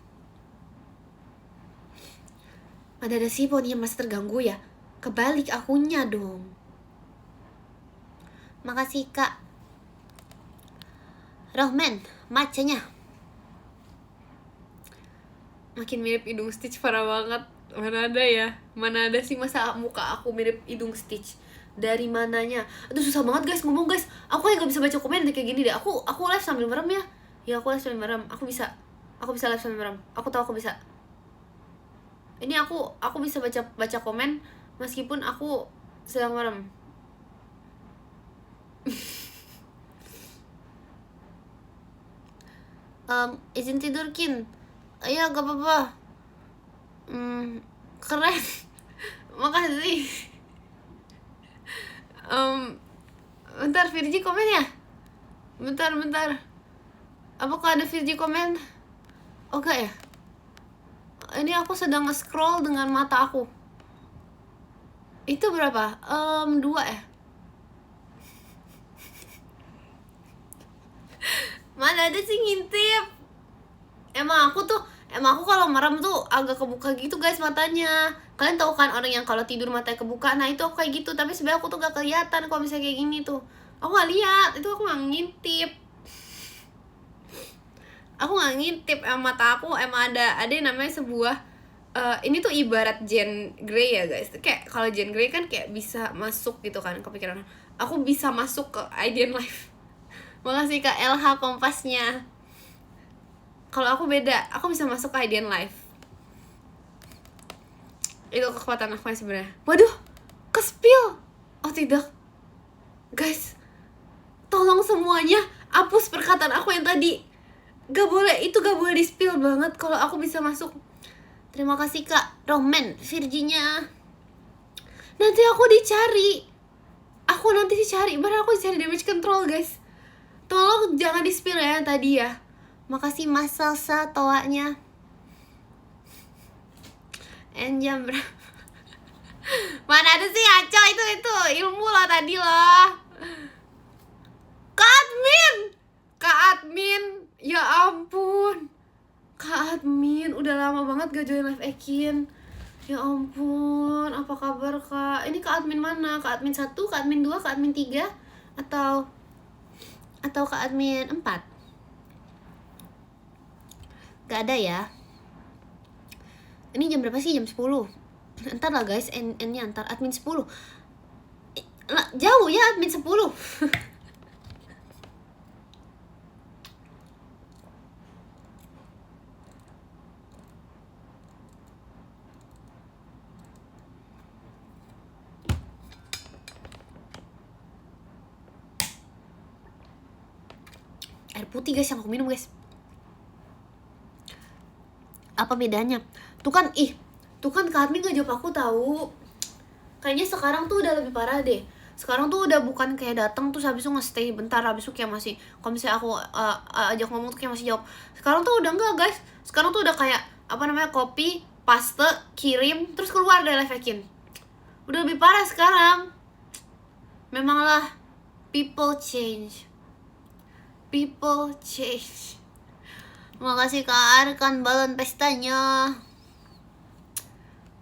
Ada sih poninya masih terganggu ya? Kebalik akunya dong. Makasih Kak Rohman, macanya makin mirip hidung Stitch, parah banget. Mana ada ya? Mana ada sih masa muka aku mirip hidung Stitch? Dari mananya? Aduh susah banget guys ngomong guys. Aku yang gak bisa baca komen kayak gini deh. Aku live sambil merem ya. Ya aku live sambil merem. Aku bisa live sambil merem. Aku tahu aku bisa. Ini aku bisa baca komen meskipun aku sedang merem. Izin tidur Kin. Ya gak apa-apa. Keren. Makasih. Bentar Virgi komen ya. Bentar. Apakah ada Virgi komen? Oh gak ya? Ini aku sedang nge-scroll dengan mata aku. Itu berapa? 2 ya? Mana ada sih ngintip. Emang aku kalau merem tuh agak kebuka gitu guys matanya. Kalian tahu kan orang yang kalau tidur matanya kebuka. Nah itu aku kayak gitu. Tapi sebenarnya aku tuh gak kelihatan kalau misalnya kayak gini tuh. Aku gak lihat. Itu aku gak ngintip. Aku gak ngintip. Mata aku emang ada yang namanya sebuah ini tuh ibarat Jean Grey ya guys. Kayak kalau Jean Grey kan kayak bisa masuk gitu kan kepikiran. Aku bisa masuk ke Idean Life. Makasih Kak LH kompasnya. Kalau aku beda, aku bisa masuk ke Idean Life. Itu kekuatan aku sebenarnya. Waduh, ke-spill. Oh tidak, guys, tolong semuanya hapus perkataan aku yang tadi. Gak boleh, itu gak boleh di-spill banget kalau aku bisa masuk. Terima kasih Kak Roman, Virginia. Nanti aku dicari. Baru aku dicari damage control guys. Tolong jangan di-spill ya yang tadi ya. Makasih Mas Salsa toanya. Jam berapa? Mana ada sih Aco, itu ilmu lah tadi lah. Kak admin, ya ampun. Kak admin, udah lama banget gak join live Ekin. Ya ampun, apa kabar Kak? Ini Kak admin mana? Kak admin 1, Kak admin 2, Kak admin 3 atau Kak admin 4? Gak ada ya. Ini jam berapa sih? Jam 10. Entar lah guys, N-nya antar admin 10. Jauh ya admin 10. Air putih guys yang aku minum guys. Apa bedanya? Tuh kan Kak admin gak jawab aku tahu. Kayaknya sekarang tuh udah lebih parah deh. Sekarang tuh udah bukan kayak datang terus habis itu nge-stay bentar, habis itu kayak masih, kalau misalnya aku ajak ngomong tuh kayak masih jawab. Sekarang tuh udah enggak guys. Sekarang tuh udah kayak copy, paste, kirim, terus keluar dari live Ekin. Udah lebih parah sekarang. Memanglah people change. Makasih Kak Arkan balon pestanya.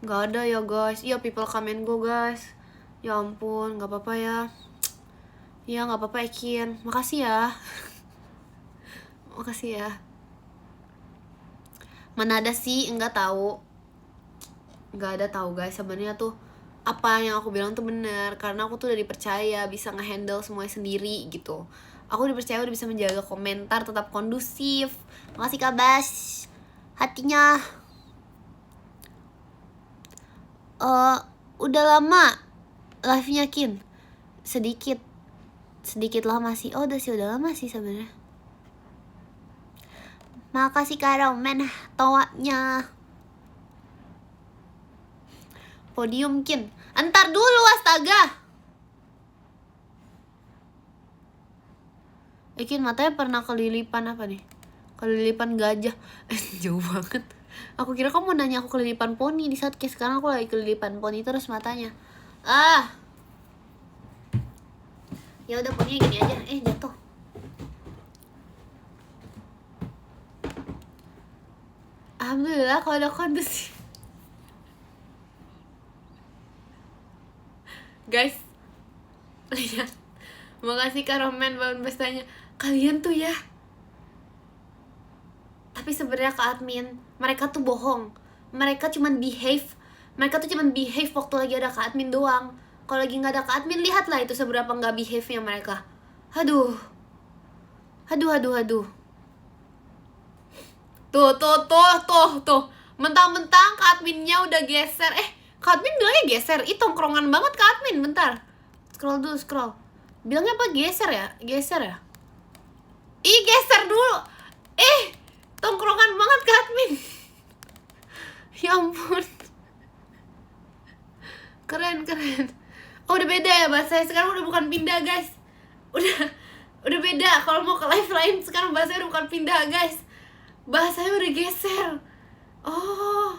Gak ada ya guys. Iya people come and go guys. Ya ampun, gak apa-apa ya. Ya gak apa-apa Ekin. Makasih ya. Makasih ya. Mana ada sih, enggak tahu. Gak ada tahu guys. Sebenarnya tuh apa yang aku bilang tuh benar. Karena aku tuh udah dipercaya bisa ngehandle semuanya sendiri gitu. Aku dipercaya udah bisa menjaga komentar tetap kondusif. Makasih Kak Bas. Hatinya. Udah lama live-nya Kin. Sedikit lama sih. Oh udah lama sih sebenarnya. Makasih Kak Roman toanya. Podium Kin. Entar dulu astaga. Kin matanya pernah kelilipan apa nih? Kelilipan gajah. Jauh banget. Aku kira kamu mau nanya aku kelilipan poni. Di saat kayak sekarang aku lagi kelilipan poni terus matanya. Ya udah poninya gini aja. Jatuh. Alhamdulillah kalau ada kondisi. Guys, lihat. Makasih Kak Roman bangun bestanya. Kalian tuh ya. Tapi sebenarnya Kak admin, mereka tuh bohong. Mereka cuman behave. Mereka tuh cuman behave waktu lagi ada Kak admin doang. Kalau lagi nggak ada Kak admin, lihatlah itu seberapa nggak behave-nya mereka. Aduh. Tuh. Mentang-mentang Kak adminnya udah geser. Kak admin bilangnya geser. Ih, tongkrongan banget Kak admin. Bentar. Scroll dulu, scroll. Bilangnya apa? Geser ya? Ih, geser dulu. Tongkrongan banget Kak admin. Ya ampun. Keren. Oh, udah beda ya bahasanya. Sekarang udah bukan pindah, guys. Udah beda. Kalau mau ke live lain sekarang bahasanya udah bukan pindah, guys. Bahasanya udah geser. Oh.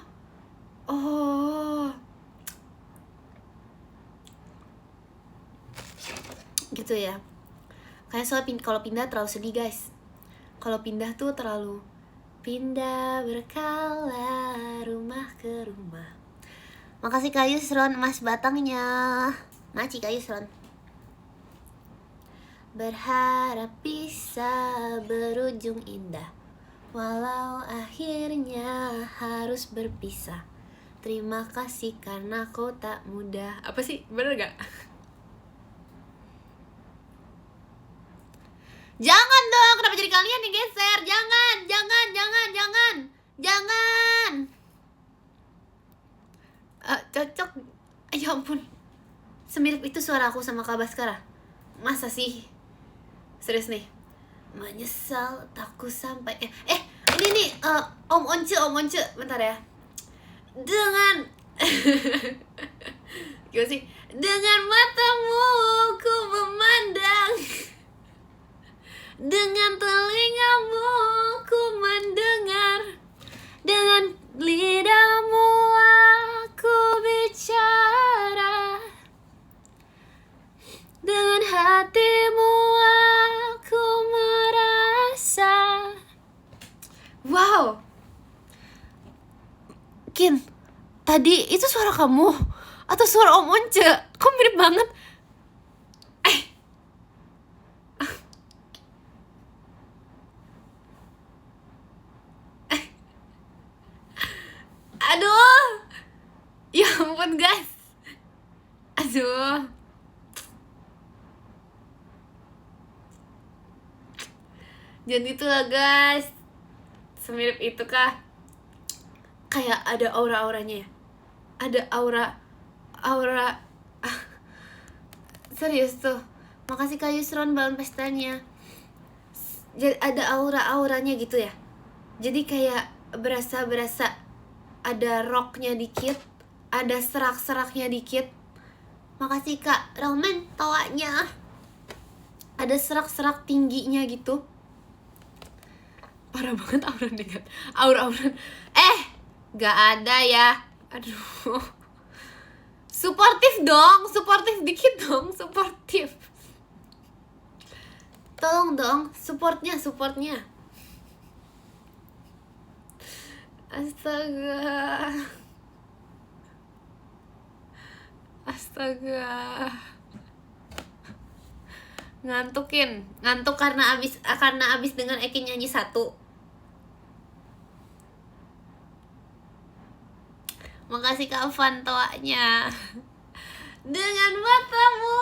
Gitu ya. Kayak soal kalau pindah terlalu sedih, guys. Kalau pindah tuh terlalu pindah berkala rumah ke rumah. Makasih Kak Yusron emas batangnya. Maci Kak Yusron. Berharap bisa berujung indah, walau akhirnya harus berpisah. Terima kasih karena kau tak mudah. Apa sih? Bener gak? Jangan dong, kenapa jadi kalian yang geser? Jangan. Cocok. Ya ampun. Semirip itu suara aku sama Kak Baskara. Masa sih? Serius nih. Menyesal takku sampai ini nih Om Once bentar ya. Dengan gimana sih? Dengan matamu ku memandang, dengan telingamu ku mendengar, dengan lidahmu aku bicara, dengan hatimu aku merasa. Wow. Kin, tadi itu suara kamu atau suara Om Once? Kok mirip banget? Aduh. Ya ampun, guys. Aduh. Jangan itulah, guys. Semirip itu kah? Kayak ada aura-auranya ya. Ada aura serius tuh. Makasih Kak Yusron bangun pestanya. Jadi ada aura-auranya gitu ya. Jadi kayak berasa ada rocknya dikit, ada serak-seraknya dikit. Makasih Kak Roman tawanya. Ada serak-serak tingginya gitu. Parah banget aura dekat. Aura gak ada ya. Aduh. Suportif dong, suportif dikit dong, suportif. Tolong dong, supportnya. Astaga. Ngantuk karena abis dengan Eki nyanyi satu. Makasih Kak Van toanya. Dengan matamu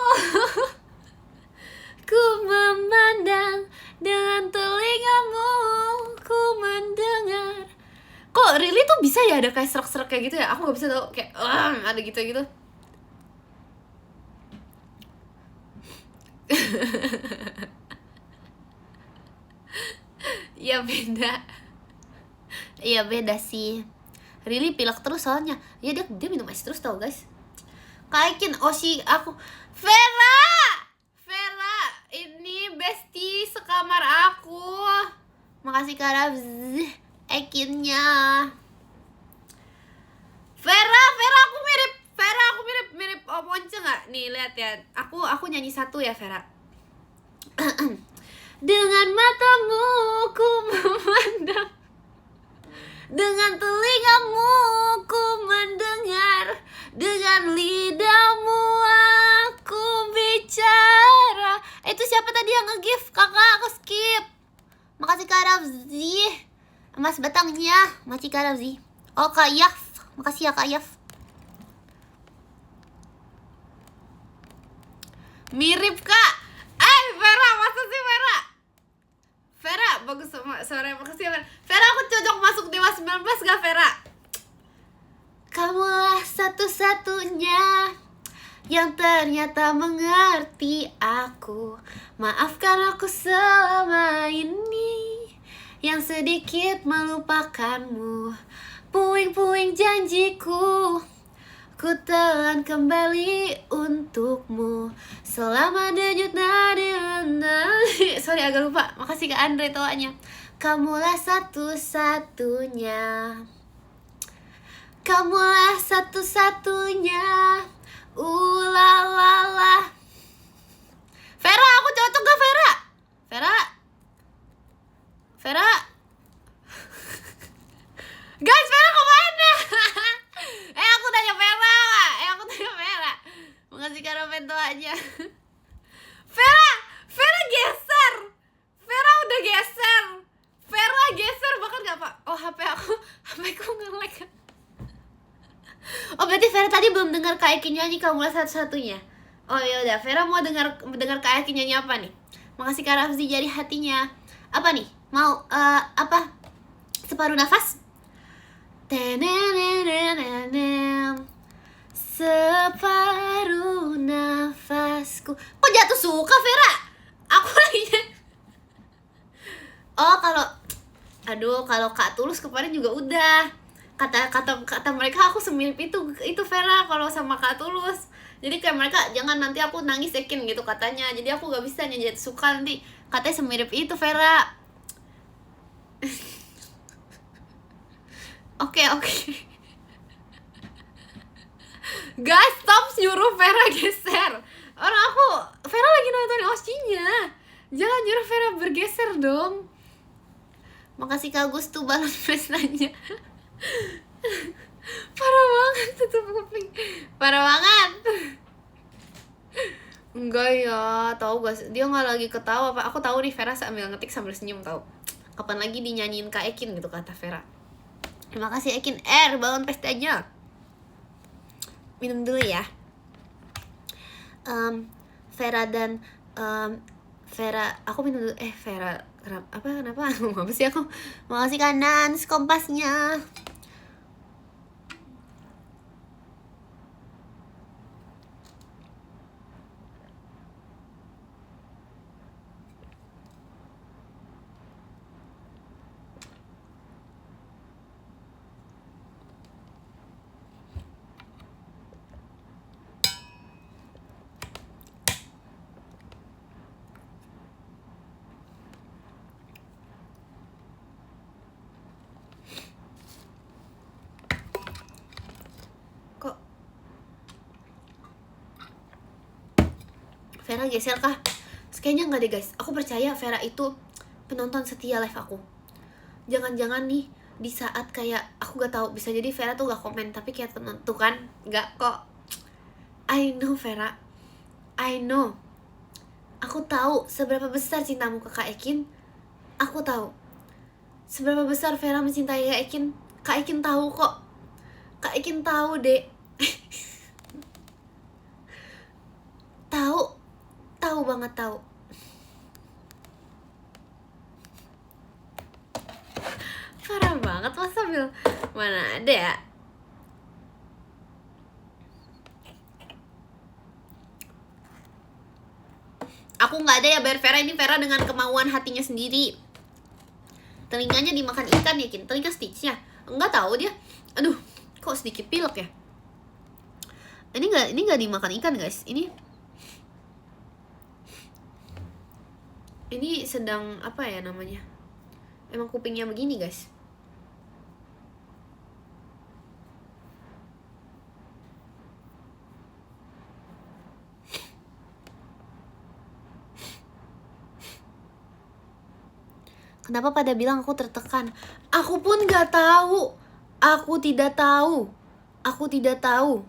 ku memandang, dengan telingamu ku mendengar. Kok really tuh bisa ya ada kayak serak-serak kayak gitu ya? Aku gak bisa tau kayak ada gitu. Ya beda. Iya beda sih. Really pilek terus soalnya. Ya dia minum es terus tau guys. Kaikin Oshi aku. Vera ini bestie sekamar aku. Makasih Kak Rabz Ekinnya. Vera aku mirip Om Once nggak? Nih lihat ya. Aku nyanyi satu ya Vera. Dengan matamu ku memandang, dengan telingamu ku mendengar, dengan lidahmu aku bicara. Itu siapa tadi yang nge-gift? Kakak, aku skip. Makasih Kak Rafzi. Mas batangnya, makasih Kak Rafzi. Oh Kak Yaf, makasih ya Kak Yaf. Mirip Kak. Vera, masa sih Vera? Vera, bagus suara makasih Vera. Vera, aku cocok masuk Dewa 19 gak Vera? Kamulah satu-satunya yang ternyata mengerti aku. Maafkan aku selama ini yang sedikit melupakanmu. Puing-puing janjiku ku telan kembali untukmu selama denyut nadi. Sorry agak lupa. Makasih Kak Andre toanya. Kamulah satu-satunya. Kamulah satu-satunya. Ulalala. Vera, aku cocok gak Vera? Vera Guys, Vera kemana? Aku tanya Vera. Makasih karena pento aja. Vera geser. Vera udah geser. Vera geser bahkan gak apa. Oh HP ku nge-lag. Oh berarti Vera tadi belum dengar Kak Eki nyanyi Kamulah Satu-Satunya. Oh ya udah, Vera mau dengar Kak Eki nyanyi apa nih? Makasih Kak Rafzi jadi hatinya. Apa nih? Mau apa? Separuh nafas? Separuh nafasku. Kok jatuh suka Vera? Aku lagi. Oh kalau Kak Tulus kemarin juga udah. Kata mereka aku semirip itu Vera kalau sama Kak Tulus. Jadi kayak mereka jangan nanti aku nangis Ekin gitu katanya. Jadi aku gak bisa nyanyi jatuh suka nanti katanya semirip itu Vera. Oke. Guys, stop nyuruh Vera geser. Vera lagi nonton Oshinya. Jangan nyuruh Vera bergeser dong. Makasih Kak Gustu balon pestanya. Parah banget tutup kuping. Parah banget. Enggak ya, tahu gak? Dia nggak lagi ketawa Pak. Aku tahu nih Vera sambil ngetik sambil senyum tahu. Kapan lagi dinyanyiin Kak Ekin gitu kata Vera. Terima kasih Ekin balon pestanya. Minum dulu ya. Vera dan Vera, aku minum dulu. Vera, kenapa? Apa sih aku? Makasih kanan kompasnya. Vera geser kah? Kayaknya enggak deh guys. Aku percaya Vera itu penonton setia live aku. Jangan-jangan nih di saat kayak aku gak tahu, bisa jadi Vera tuh gak komen tapi kayak tuh kan gak kok. I know Vera, I know. Aku tahu seberapa besar cintamu ke Kak Ekin. Aku tahu seberapa besar Vera mencintai Kak Ekin. Kak Ekin tahu kok. Kak Ekin tahu deh. Tahu banget tahu. Parah banget Mas sambil mana ada ya. Aku nggak ada ya bayar Vera, ini Vera dengan kemauan hatinya sendiri. Telinganya dimakan ikan ya, Kin? Telinga Stitchnya? Enggak tahu dia. Aduh, kok sedikit pilek ya? Ini nggak dimakan ikan, guys. Ini sedang apa ya namanya? Emang kupingnya begini, guys. Kenapa pada bilang aku tertekan? Aku pun nggak tahu. Aku tidak tahu. Aku tidak tahu.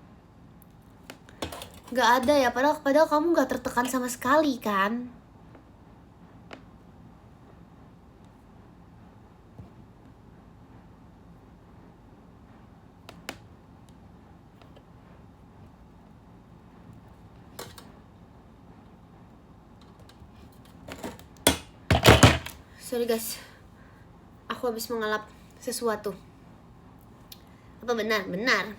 Nggak ada ya. Padahal kamu nggak tertekan sama sekali kan? Sorry guys, aku habis mengelap sesuatu. Apa benar? Benar.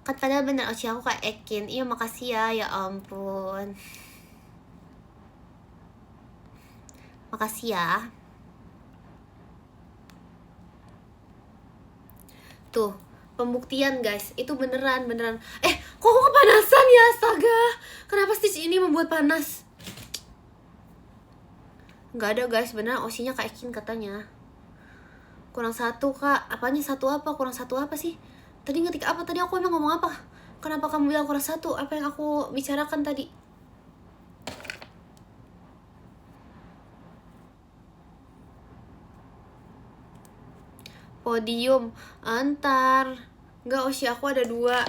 Kan padahal benar Oci aku kayak Ekin. Iya makasih ya ampun. Makasih ya. Tuh, pembuktian guys, itu beneran. Kok aku kepanasan ya, astaga. Kenapa Stitch ini membuat panas? Nggak ada guys, beneran Osinya kayak Kin katanya. Kurang satu kak, apanya satu apa? Kurang satu apa sih? Tadi ngetik apa? Tadi aku emang ngomong apa? Kenapa kamu bilang kurang satu? Apa yang aku bicarakan tadi? Podium, antar. Nggak Osi, aku ada 2.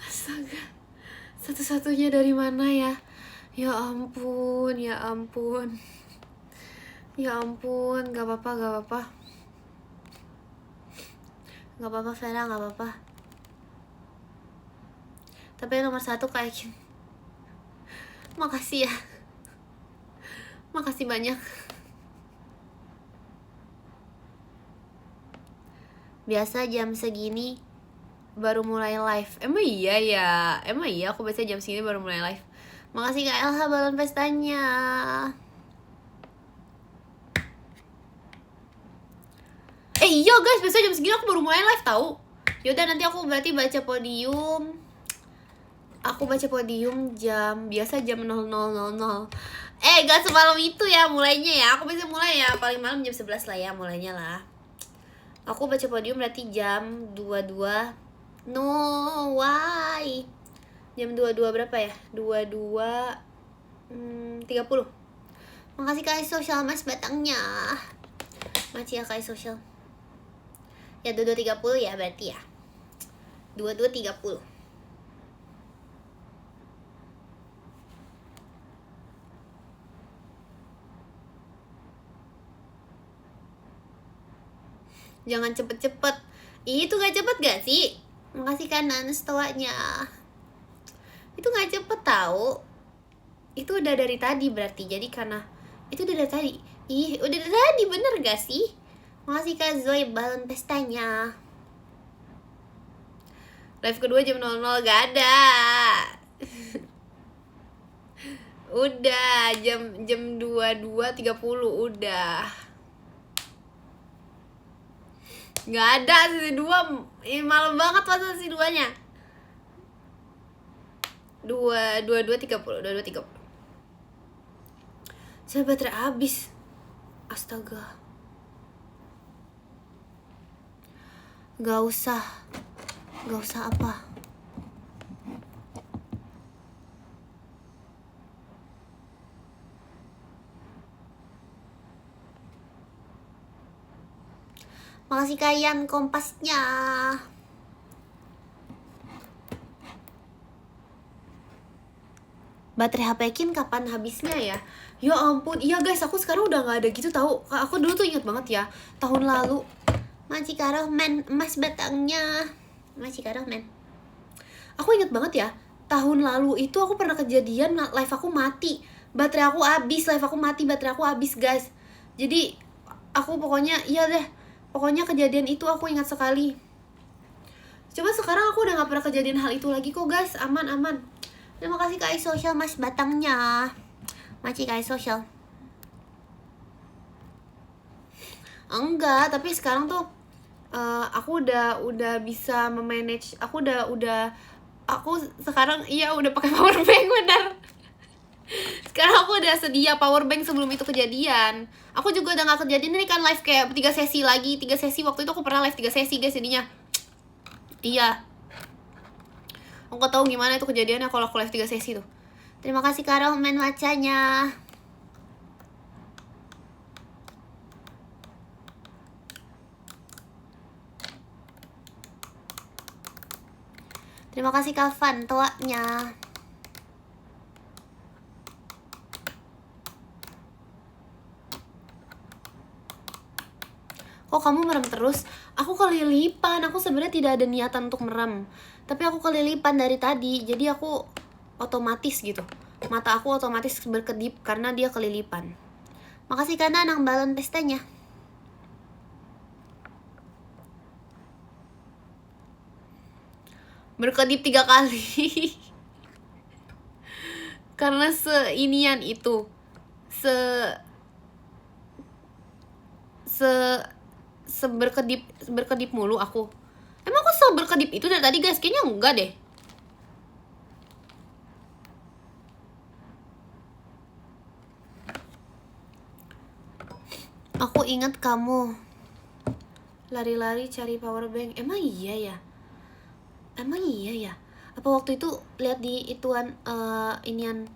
Astaga, satu-satunya dari mana ya? Ya ampun. Ya ampun, gak apa-apa. Gak apa-apa Vera, gak apa-apa. Tapi yang nomor 1 kayak gini. Makasih ya. Makasih banyak. Biasa jam segini baru mulai live. Emang iya ya? Emang iya aku biasa jam segini baru mulai live. Makasih Kak Elha balon pestanya. Iya guys, biasa jam segini aku baru mulai live tahu. Yaudah nanti aku berarti baca podium. Aku baca podium biasa jam 00.00. Gak semalam itu ya mulainya ya. Aku bisa mulai ya paling malam jam 11 lah ya mulainya lah. Aku baca podium berarti jam 22. No, why? Jam 22 berapa ya? 22:30. Makasih Kak Social Mas batangnya. Makasih ya Kak Social. Ya 22:30 ya berarti ya. 22:30. Jangan cepet-cepet. Itu gak cepet gak sih? Makasih kanan stoanya. Itu gak cepet tahu. Itu udah dari tadi berarti. Jadi karena itu udah dari tadi. Udah dari tadi bener gak sih? Makasih Kak Zoe balon pestanya. Live kedua jam 00 gak ada. Udah jam 22:30 udah. Gak ada sesi 2. Malam banget pas sesi 2-nya. 22:30. Saya baterai habis. Astaga. Gak usah apa. Makasih kalian kompasnya. Baterai HP Kin kapan habisnya ya? Ya ampun, iya guys, aku sekarang udah gak ada gitu tahu. Aku dulu tuh inget banget ya, tahun lalu. Masih Karohman, emas batangnya. Masih Karohman. Aku inget banget ya, tahun lalu itu aku pernah kejadian live aku mati. Baterai aku habis, live aku mati, baterai aku habis guys. Jadi aku pokoknya, iya deh. Pokoknya kejadian itu aku ingat sekali. Cuma sekarang aku udah gak pernah kejadian hal itu lagi kok guys. Aman. Terima kasih Kak Social mas batangnya. Makasih Kak Social. Enggak, tapi sekarang tuh aku udah bisa memanage. Aku sekarang udah pakai power bank benar. Sekarang aku udah sedia power bank sebelum itu kejadian. Aku juga udah gak kejadian ini kan live kayak 3 sesi lagi. 3 sesi waktu itu aku pernah live 3 sesi guys jadinya. Iya. Aku gak tahu gimana itu kejadiannya kalau aku live 3 sesi tuh. Terima kasih Kak Rohman wacanya. Terima kasih Kak Van toanya. Kok kamu merem terus? Aku kelilipan. Aku sebenarnya tidak ada niatan untuk merem, tapi aku kelilipan dari tadi. Jadi aku otomatis gitu. Mata aku otomatis berkedip karena dia kelilipan. Makasih karena Nanang balon pestanya. Berkedip 3 kali. Karena seinian itu. Berkedip mulu aku. Emang aku berkedip itu dari tadi guys? Kayaknya enggak deh. Aku ingat kamu lari-lari cari power bank. Emang iya ya? Apa waktu itu lihat di ituan inian,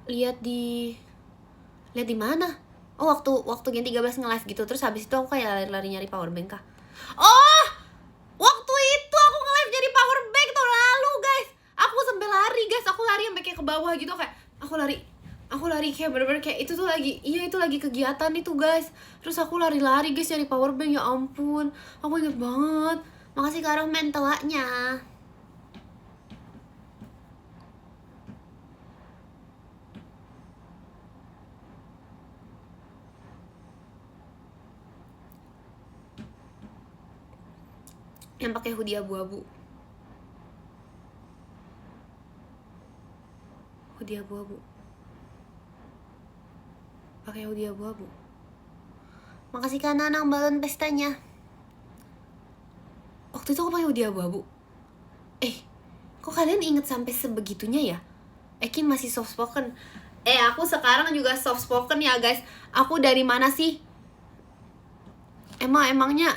lihat di mana? Oh waktu Gen 13 nge-live gitu. Terus habis itu aku kayak lari-lari nyari power bank kah? Oh, waktu itu aku nge-live nyari power bank tuh lalu guys. Aku sampai lari guys. Aku lari sampai kayak ke bawah gitu kayak aku lari kayak bener-bener kayak itu tuh lagi kegiatan itu guys. Terus aku lari-lari guys nyari power bank. Ya ampun, aku inget banget. Makasih Kak Rohman tawanya. Yang pakai hoodie abu-abu. Pakai hoodie abu-abu. Makasih Kak Nanang balon pestanya. Waktu itu aku pakai hoodie abu-abu. Kok kalian inget sampai sebegitunya ya? Ekin masih soft spoken. Aku sekarang juga soft spoken ya guys. Aku dari mana sih? Emangnya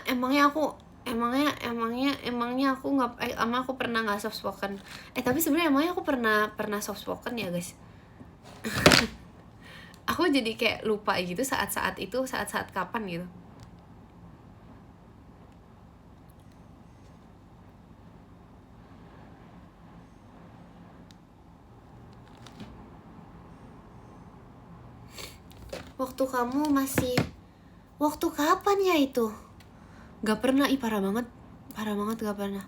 aku nggak aku pernah nggak soft spoken? Tapi sebenarnya emangnya aku pernah soft spoken ya guys? Aku jadi kayak lupa gitu saat-saat kapan gitu. Waktu kapan ya itu? Gak pernah, parah banget gak pernah.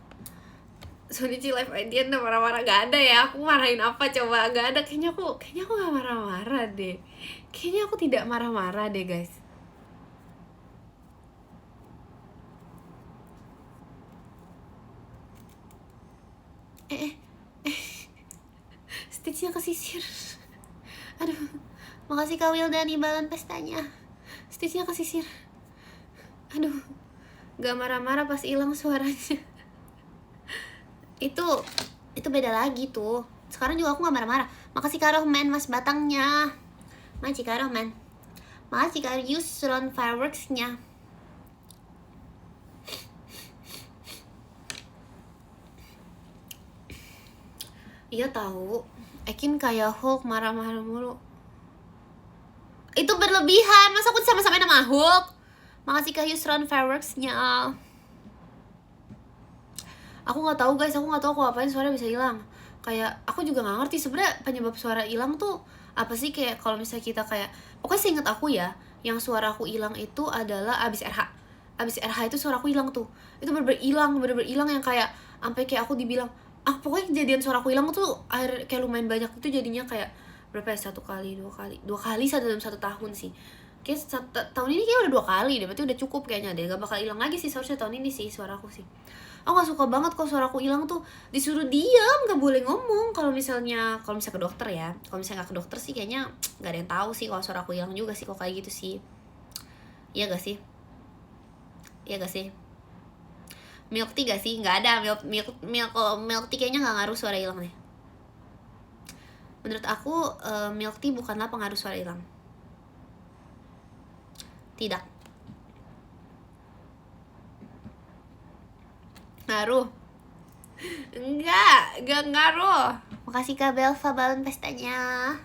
Sonichi live idea marah-marah gak ada ya. Aku marahin apa coba? Gak ada. Kayaknya aku gak marah-marah deh. Kayaknya aku tidak marah-marah deh guys. Stitchnya kesisir. Aduh, makasih Kak Wildani balon pestanya. Stitchnya kesisir. Aduh, gak marah-marah pas hilang suaranya. Itu beda lagi tuh. Sekarang juga aku gak marah-marah. Makasih Kak Rohman mas batangnya. Makasih Kak Rohman. Makasih Kak Yusron fireworksnya. Iya tahu. Ekin kayak Hulk marah-marah mulu. Itu berlebihan. Masa aku sama-sama nama Hulk? Makasih Kak Yusron fireworksnya. Aku nggak tahu guys. Aku nggak tahu aku apain suara bisa hilang. Kayak aku juga nggak ngerti sebenarnya penyebab suara hilang tuh apa sih. Kayak kalau misalnya kita kayak, pokoknya seinget aku ya, yang suara aku hilang itu adalah abis RH itu suara aku hilang tuh. Itu bener-bener hilang yang kayak sampai kayak aku dibilang pokoknya kejadian suara aku hilang tuh kayak lumayan banyak. Itu jadinya kayak berapa ya, 1 kali 2 kali dalam 1 tahun sih. kayak tahun ini kayak udah 2 kali deh, berarti udah cukup kayaknya deh, gak bakal hilang lagi sih seharusnya tahun ini sih suaraku sih. Aku gak suka banget kalau suaraku hilang tuh disuruh diam, gak boleh ngomong. Kalau misalnya ke dokter ya, kalau misalnya gak ke dokter sih kayaknya gak ada yang tahu sih kalau suaraku hilang juga sih kalau kayak gitu sih. Iya gak sih? Iya gak sih? Milk tea gak sih? Gak ada milk tea kayaknya gak ngaruh suara hilang deh. Menurut aku milk tea bukanlah pengaruh suara hilang. Tidak. Ngaruh. Enggak ngaruh. Makasih Kak Belva balon pestanya.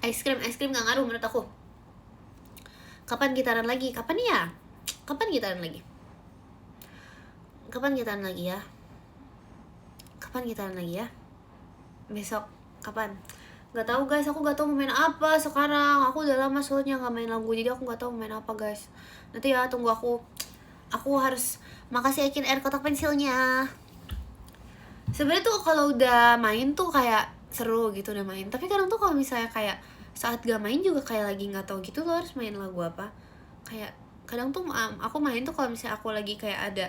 Es krim gak ngaruh menurut aku. Kapan gitaran lagi? Kapan ya? Kapan gitaran lagi ya? Kapan gitaran lagi ya? Besok. Kapan? Gak tahu guys, aku gak tahu mau main apa sekarang. Aku udah lama soalnya gak main lagu, jadi aku gak tahu mau main apa guys. Nanti ya tunggu aku harus makasih Akin Air kotak pensilnya. Sebenarnya tuh kalau udah main tuh kayak seru gitu udah main, tapi kadang tuh kalau misalnya kayak saat gak main juga kayak lagi nggak tahu gitu loh harus main lagu apa. Kayak kadang tuh aku main tuh kalau misalnya aku lagi kayak ada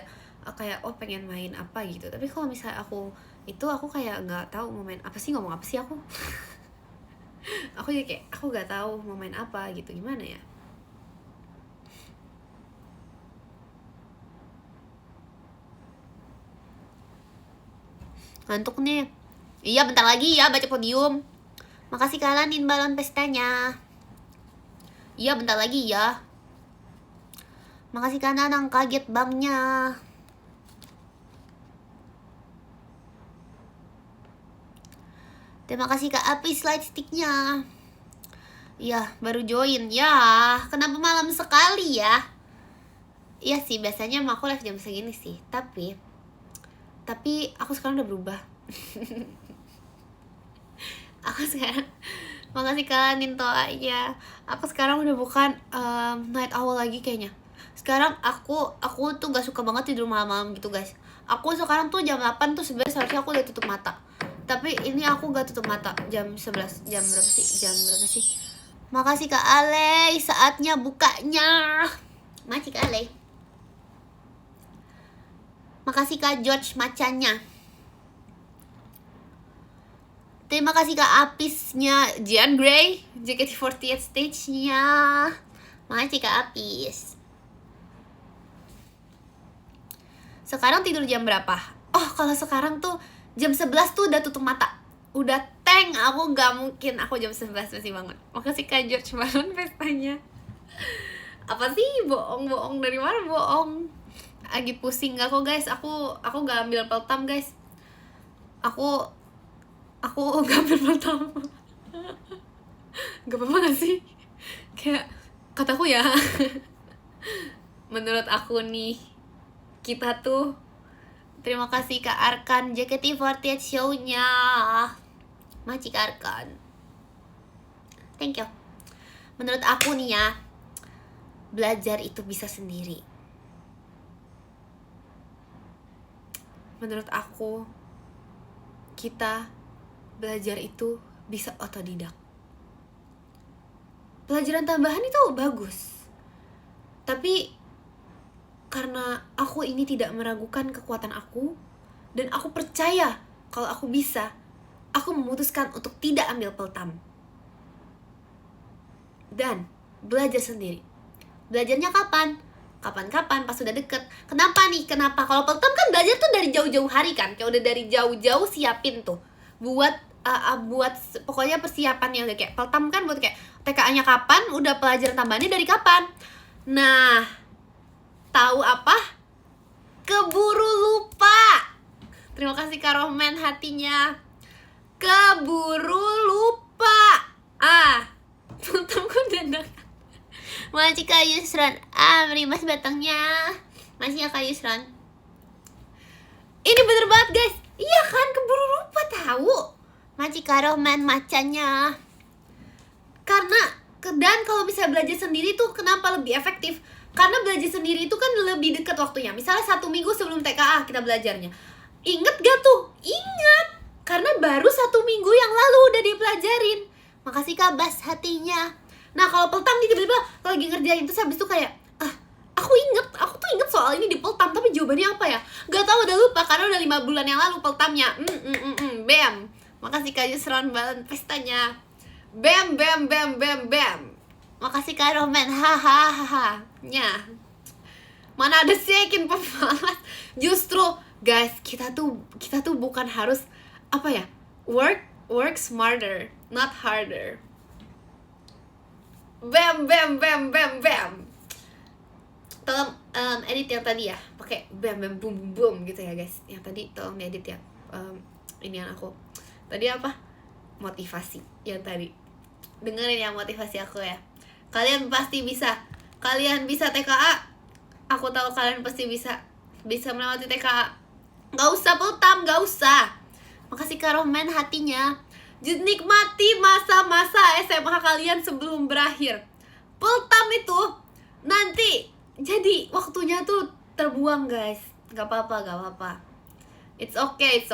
kayak pengen main apa gitu, tapi kalau misalnya aku kayak nggak tahu mau main apa sih, ngomong apa sih aku. Aku jadi kayak aku nggak tahu mau main apa gitu, gimana ya. Ngantuk nih. Iya bentar lagi ya baca podium. Makasih Kalanin balon pestanya. Iya bentar lagi ya. Makasih Kananang kaget bangnya. Terima kasih Kak Api slide sticknya. Iya baru join ya. Kenapa malam sekali ya? Iya sih biasanya aku live jam segini sih. Tapi aku sekarang udah berubah. Aku sekarang makasih Kalanin toanya. Aku sekarang udah bukan night owl lagi kayaknya. Sekarang aku tuh gak suka banget tidur malam-malam gitu guys. Aku sekarang tuh jam 8 tuh sebenarnya seharusnya aku udah tutup mata. Tapi ini aku gak tutup mata. Jam 11. Jam berapa sih? Makasih Kak Ale, saatnya bukanya. Makasih Kak Ale. Makasih Kak George macannya. Terima kasih Kak Apisnya, Jian Grey, JKT48 stage-nya. Makasih Kak Apis. Sekarang tidur jam berapa? Oh, kalau sekarang tuh jam 11 tuh udah tutup mata. Udah tank, aku gak mungkin aku jam 11 masih bangun. Makasih Kak George balon pestanya. Apa sih? Bohong dari mana bohong? Lagi pusing gak kok guys? Aku gak ambil peltam guys. Aku gak ambil peltam. Gak apa-apa gak sih? Kayak kataku ya. Menurut aku nih, kita tuh terima kasih Kak Arkan JKT48 show-nya. Makasih Kak Arkan. Thank you. Menurut aku nih ya, belajar itu bisa sendiri. Menurut aku, kita belajar itu bisa otodidak. Pelajaran tambahan itu bagus. Tapi karena aku ini tidak meragukan kekuatan aku, dan aku percaya kalau aku bisa, aku memutuskan untuk tidak ambil peltam dan belajar sendiri. Belajarnya kapan? Kapan-kapan pas sudah deket. Kenapa nih? Kenapa? Kalau peltam kan belajar tuh dari jauh-jauh hari kan, kayak udah dari jauh-jauh siapin tuh buat pokoknya persiapannya udah kayak peltam kan buat kayak TKA-nya kapan, udah pelajaran tambahannya dari kapan. Nah, tahu apa? Keburu lupa. Terima kasih Kak Rohman hatinya. Keburu lupa. Peltamku dadak. Makasih Kak Yusran. Merimas batangnya. Masih ya Kak Yusran. Ini bener banget guys. Iya kan, keburu lupa tahu. Makasih Kak Rohman macannya. Karena Dan kalau misalnya belajar sendiri tuh kenapa lebih efektif? Karena belajar sendiri itu kan lebih dekat waktunya. Misalnya 1 minggu sebelum TKA kita belajarnya. Ingat gak tuh? Ingat. Karena baru 1 minggu yang lalu udah dipelajarin. Makasih Kak Bas hatinya. Nah kalau peltam nih tiba-tiba lagi ngerjain, terus habis itu kayak aku tuh inget soal ini di peltam, tapi jawabannya apa ya? Gak tahu, udah lupa karena udah 5 bulan yang lalu peltamnya. Bam. Makasih Kak Yusron Balan pestanya. Bam. Makasih Kak Roman. Hahaha. Nya. Mana ada sih yakin pemalas. Justru guys, kita tuh bukan harus apa ya? Work smarter, not harder. Bam. Tolong edit yang tadi ya, pakai bam boom gitu ya guys. Yang tadi tolong diedit ya. Ini yang aku tadi apa? Motivasi yang tadi. Dengerin ya motivasi aku ya. Kalian pasti bisa. Kalian bisa TKA. Aku tahu kalian pasti bisa melewati TKA. Gak usah peltam, gak usah. Makasih Kak Roman hatinya. Nikmati masa-masa SMA kalian sebelum berakhir. Peltam itu nanti jadi waktunya tuh terbuang guys. Gak apa-apa. It's okay.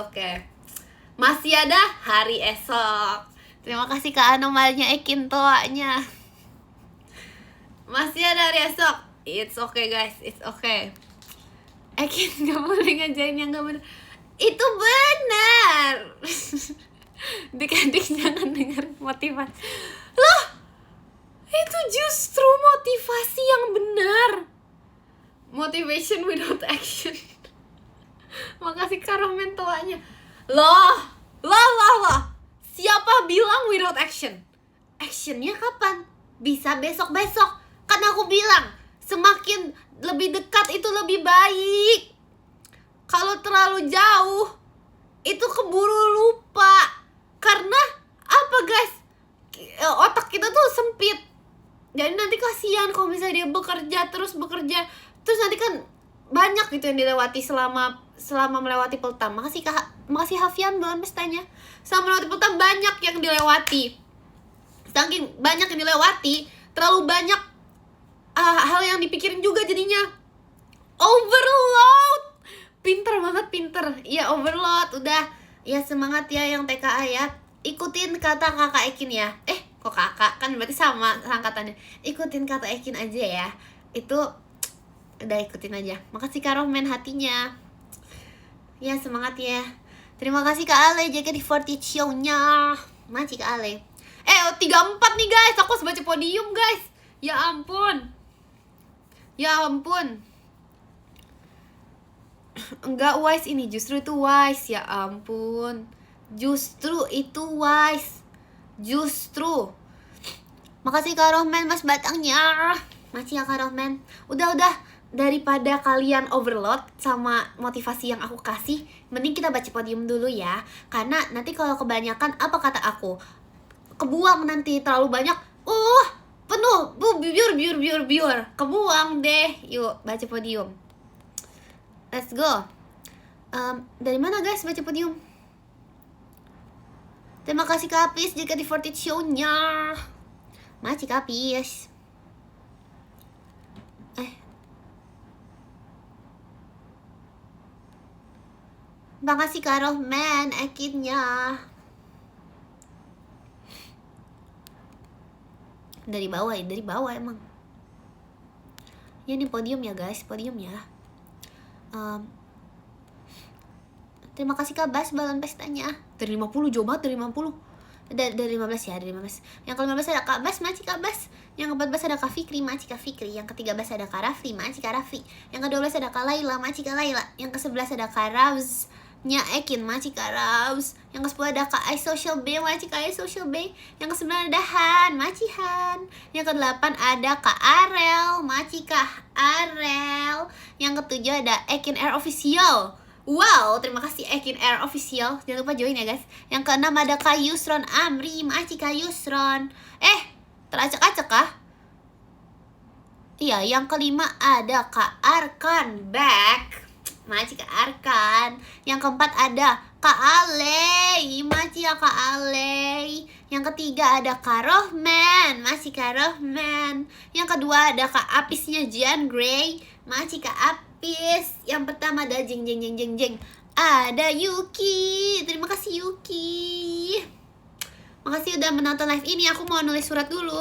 Masih ada hari esok. Terima kasih Kak Anomalnya Ekin toanya. Masih ada hari esok. It's okay guys, it's okay. Ekin gak boleh ngajarin yang gak bener. Itu benar. Dik-adik jangan dengar motivasi. Loh, itu justru motivasi yang benar. Motivation without action. Makasih Karomen toanya. Loh. Siapa bilang without action? Actionnya kapan? Bisa besok-besok. Kan aku bilang, semakin lebih dekat itu lebih baik. Kalau terlalu jauh, itu keburu lupa. Karena apa guys? Otak kita tuh sempit. Jadi nanti kasihan kalau misalnya dia bekerja terus nanti kan banyak gitu yang dilewati selama melewati peltam. Makasih Hafian belum pestanya. Selama melewati peltam banyak yang dilewati. Saking banyak yang dilewati, terlalu banyak hal yang dipikirin juga jadinya overload. Pinter. Iya overload. Udah. Ya semangat ya yang TKA ya. Ikutin kata kakak Ekin ya. Kok kakak? Kan berarti sama angkatannya. Ikutin kata Ekin aja ya. Itu udah ikutin aja. Makasih Kak Rohman hatinya. Ya semangat ya. Terima kasih Kak Ale jaga di 40 show-nya. Makasih Kak Ale. 34 nih guys. Aku harus baca podium guys. Ya ampun. Enggak wise ini, justru itu wise. Ya ampun. Justru itu wise. Makasih Kak Rohman mas batangnya. Makasih ya Kak Rohman. Udah daripada kalian overload sama motivasi yang aku kasih, mending kita baca podium dulu ya. Karena nanti kalau kebanyakan, apa kata aku, kebuang nanti terlalu banyak. Penuh. Biur. Kebuang deh. Yuk baca podium. Let's go. Dari mana guys baca podium? Terima kasih Kak Apis jika di 40 show-nya. Makasih Kak Apis. Makasih Kak Rohman akhirnya. Dari bawah emang. Ya ini podium ya guys, podium ya. Terima kasih Kak Bas balon pestanya. Dari 50 jauh banget, dari 50. Dari 15 ya, dari 15. Yang ke-15 ada Kak Bas, makasih Kak Bas. Yang ke-14 ada Kak Fikri, makasih Kak Fikri. Yang ke-13 ada Kak Rafli, makasih Kak Rafli. Yang ke-12 ada Kak Laila, makasih Kak Laila. Yang ke-11 ada Kak Rauz Nya Ekin, makasih Kak Rauz. Yang ke-10 ada Kak iSocial B, makasih Kak iSocial B. Yang ke-9 ada Han, makasih Han. Yang ke-8 ada Kak Arel, makasih Kak Arel. Yang ke-7 ada Ekin Air Official. Wow, terima kasih Ekin Air Official. Jangan lupa join ya guys. Yang ke-6 ada Kak Yusron Amri, makasih Kak Yusron. Teracak-acak kah? Iya, yang ke-5 ada Kak Arkan back. Makasih Kak Arkan. Yang ke-4 ada Kak Ale, makasih ya Kak Ale. Yang ketiga ada Kak Rohman, masih Kak Rohman. Yang kedua ada Kak Apisnya Jian Grey, masih Kak Apis. Yang pertama ada jeng jeng jeng jeng jeng. Ada Yuki, terima kasih Yuki. Makasih udah menonton live ini. Aku mau nulis surat dulu.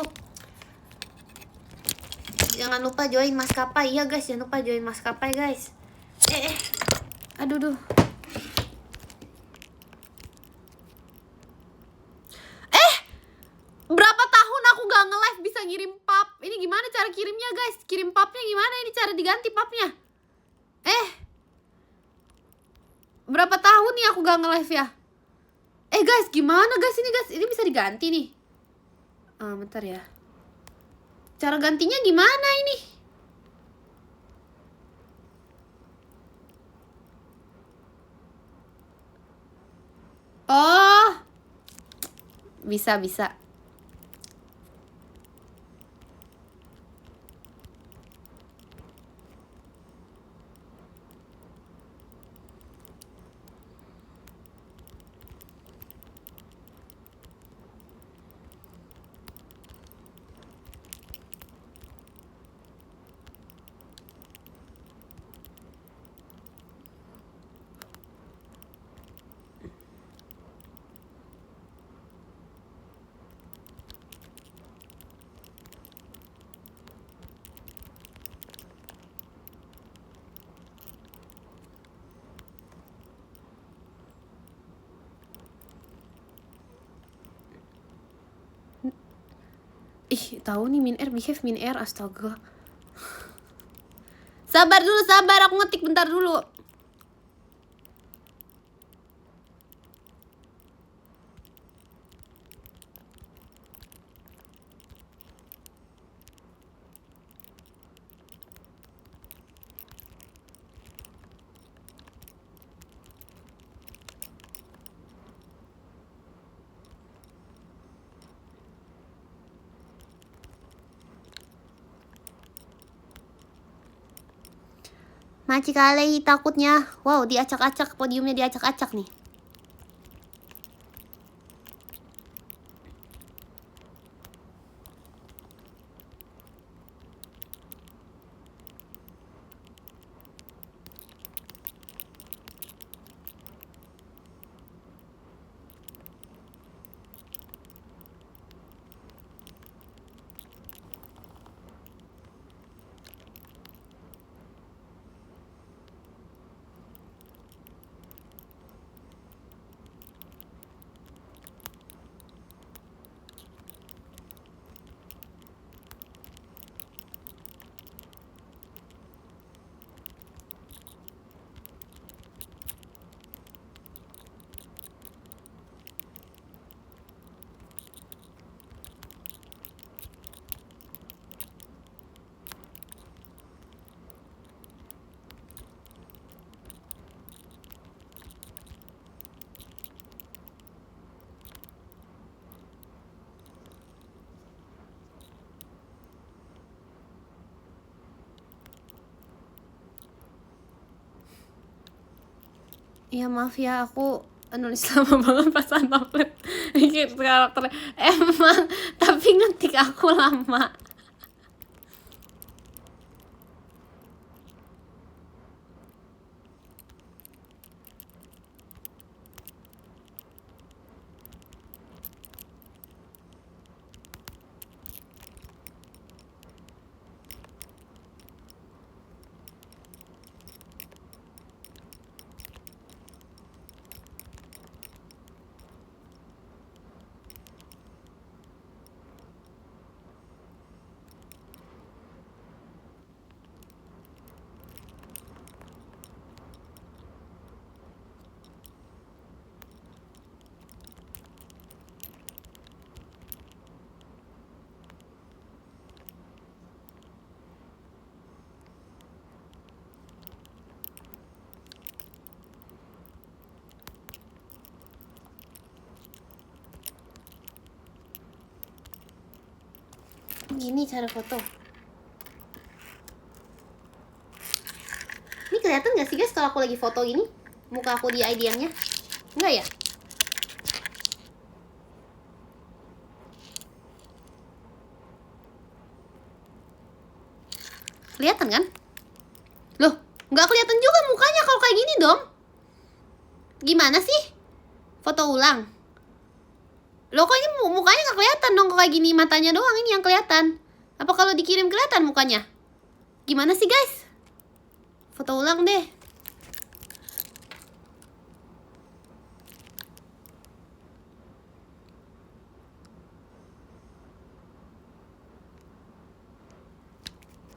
Jangan lupa join maskapai ya guys, jangan lupa join maskapai guys. Aduh duh. Berapa tahun aku gak nge-live bisa ngirim pap. Ini gimana cara kirimnya guys? Kirim papnya gimana? Ini cara diganti papnya. Berapa tahun nih aku gak nge-live ya? Guys, gimana guys ini guys? Ini bisa diganti nih. Bentar ya. Cara gantinya gimana ini? Oh. Bisa. Tahu nih behave min air, astaga. Sabar, aku ngetik bentar dulu. Maci kali takutnya. Wow, diacak-acak, podiumnya diacak-acak nih. Iya maaf ya, aku nulis lama banget pas upload bikin karakter. Emang, tapi ngetik aku lama. Gini cara foto. Ini kelihatan gak sih guys kalau aku lagi foto gini? Muka aku di IDM-nya? Enggak ya? Kelihatan kan? Loh, nggak kelihatan juga mukanya kalau kayak gini dong. Gimana sih? Foto ulang. Loh, kok ini mukanya nggak kelihatan dong kayak gini, matanya doang ini yang kelihatan. Apa kalau dikirim kelihatan mukanya? Gimana sih guys? Foto ulang deh.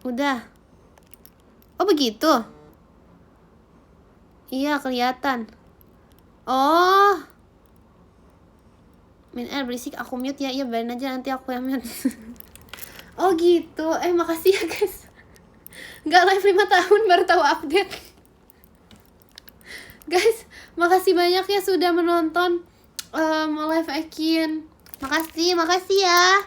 Udah. Oh begitu. Iya kelihatan. Oh. Air berisik, aku mute ya. Iya biarin aja, nanti aku yang mute. Oh gitu. Makasih ya guys. Nggak live 5 tahun baru tahu update. Guys, makasih banyak ya sudah menonton live Ekin. Makasih ya.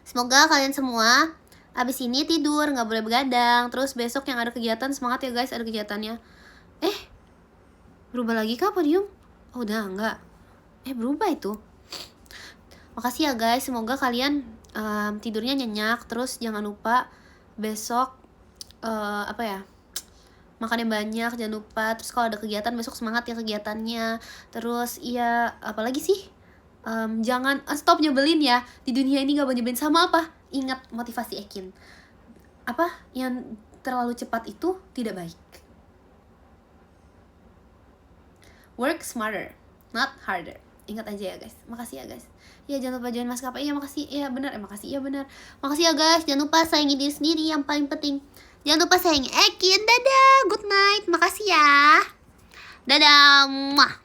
Semoga kalian semua abis ini tidur, nggak boleh begadang. Terus besok yang ada kegiatan, semangat ya guys, ada kegiatannya. Berubah lagi kah podium? Oh udah enggak. Berubah itu. Makasih ya guys, semoga kalian tidurnya nyenyak. Terus jangan lupa besok makannya banyak, jangan lupa. Terus kalau ada kegiatan besok semangat ya kegiatannya. Terus ya apalagi sih, jangan stop nyebelin ya. Di dunia ini gak mau nyebelin sama apa? Ingat motivasi Ekin, yang terlalu cepat itu tidak baik. Work smarter, not harder. Ingat aja ya guys. Makasih ya guys. Ya jangan lupa join maskapai. Iya makasih. Iya benar. Makasih ya benar. Makasih ya guys. Jangan lupa sayangi diri sendiri yang paling penting. Jangan lupa sayangi Ekin. Dadah. Good night. Makasih ya. Dadah. Muah.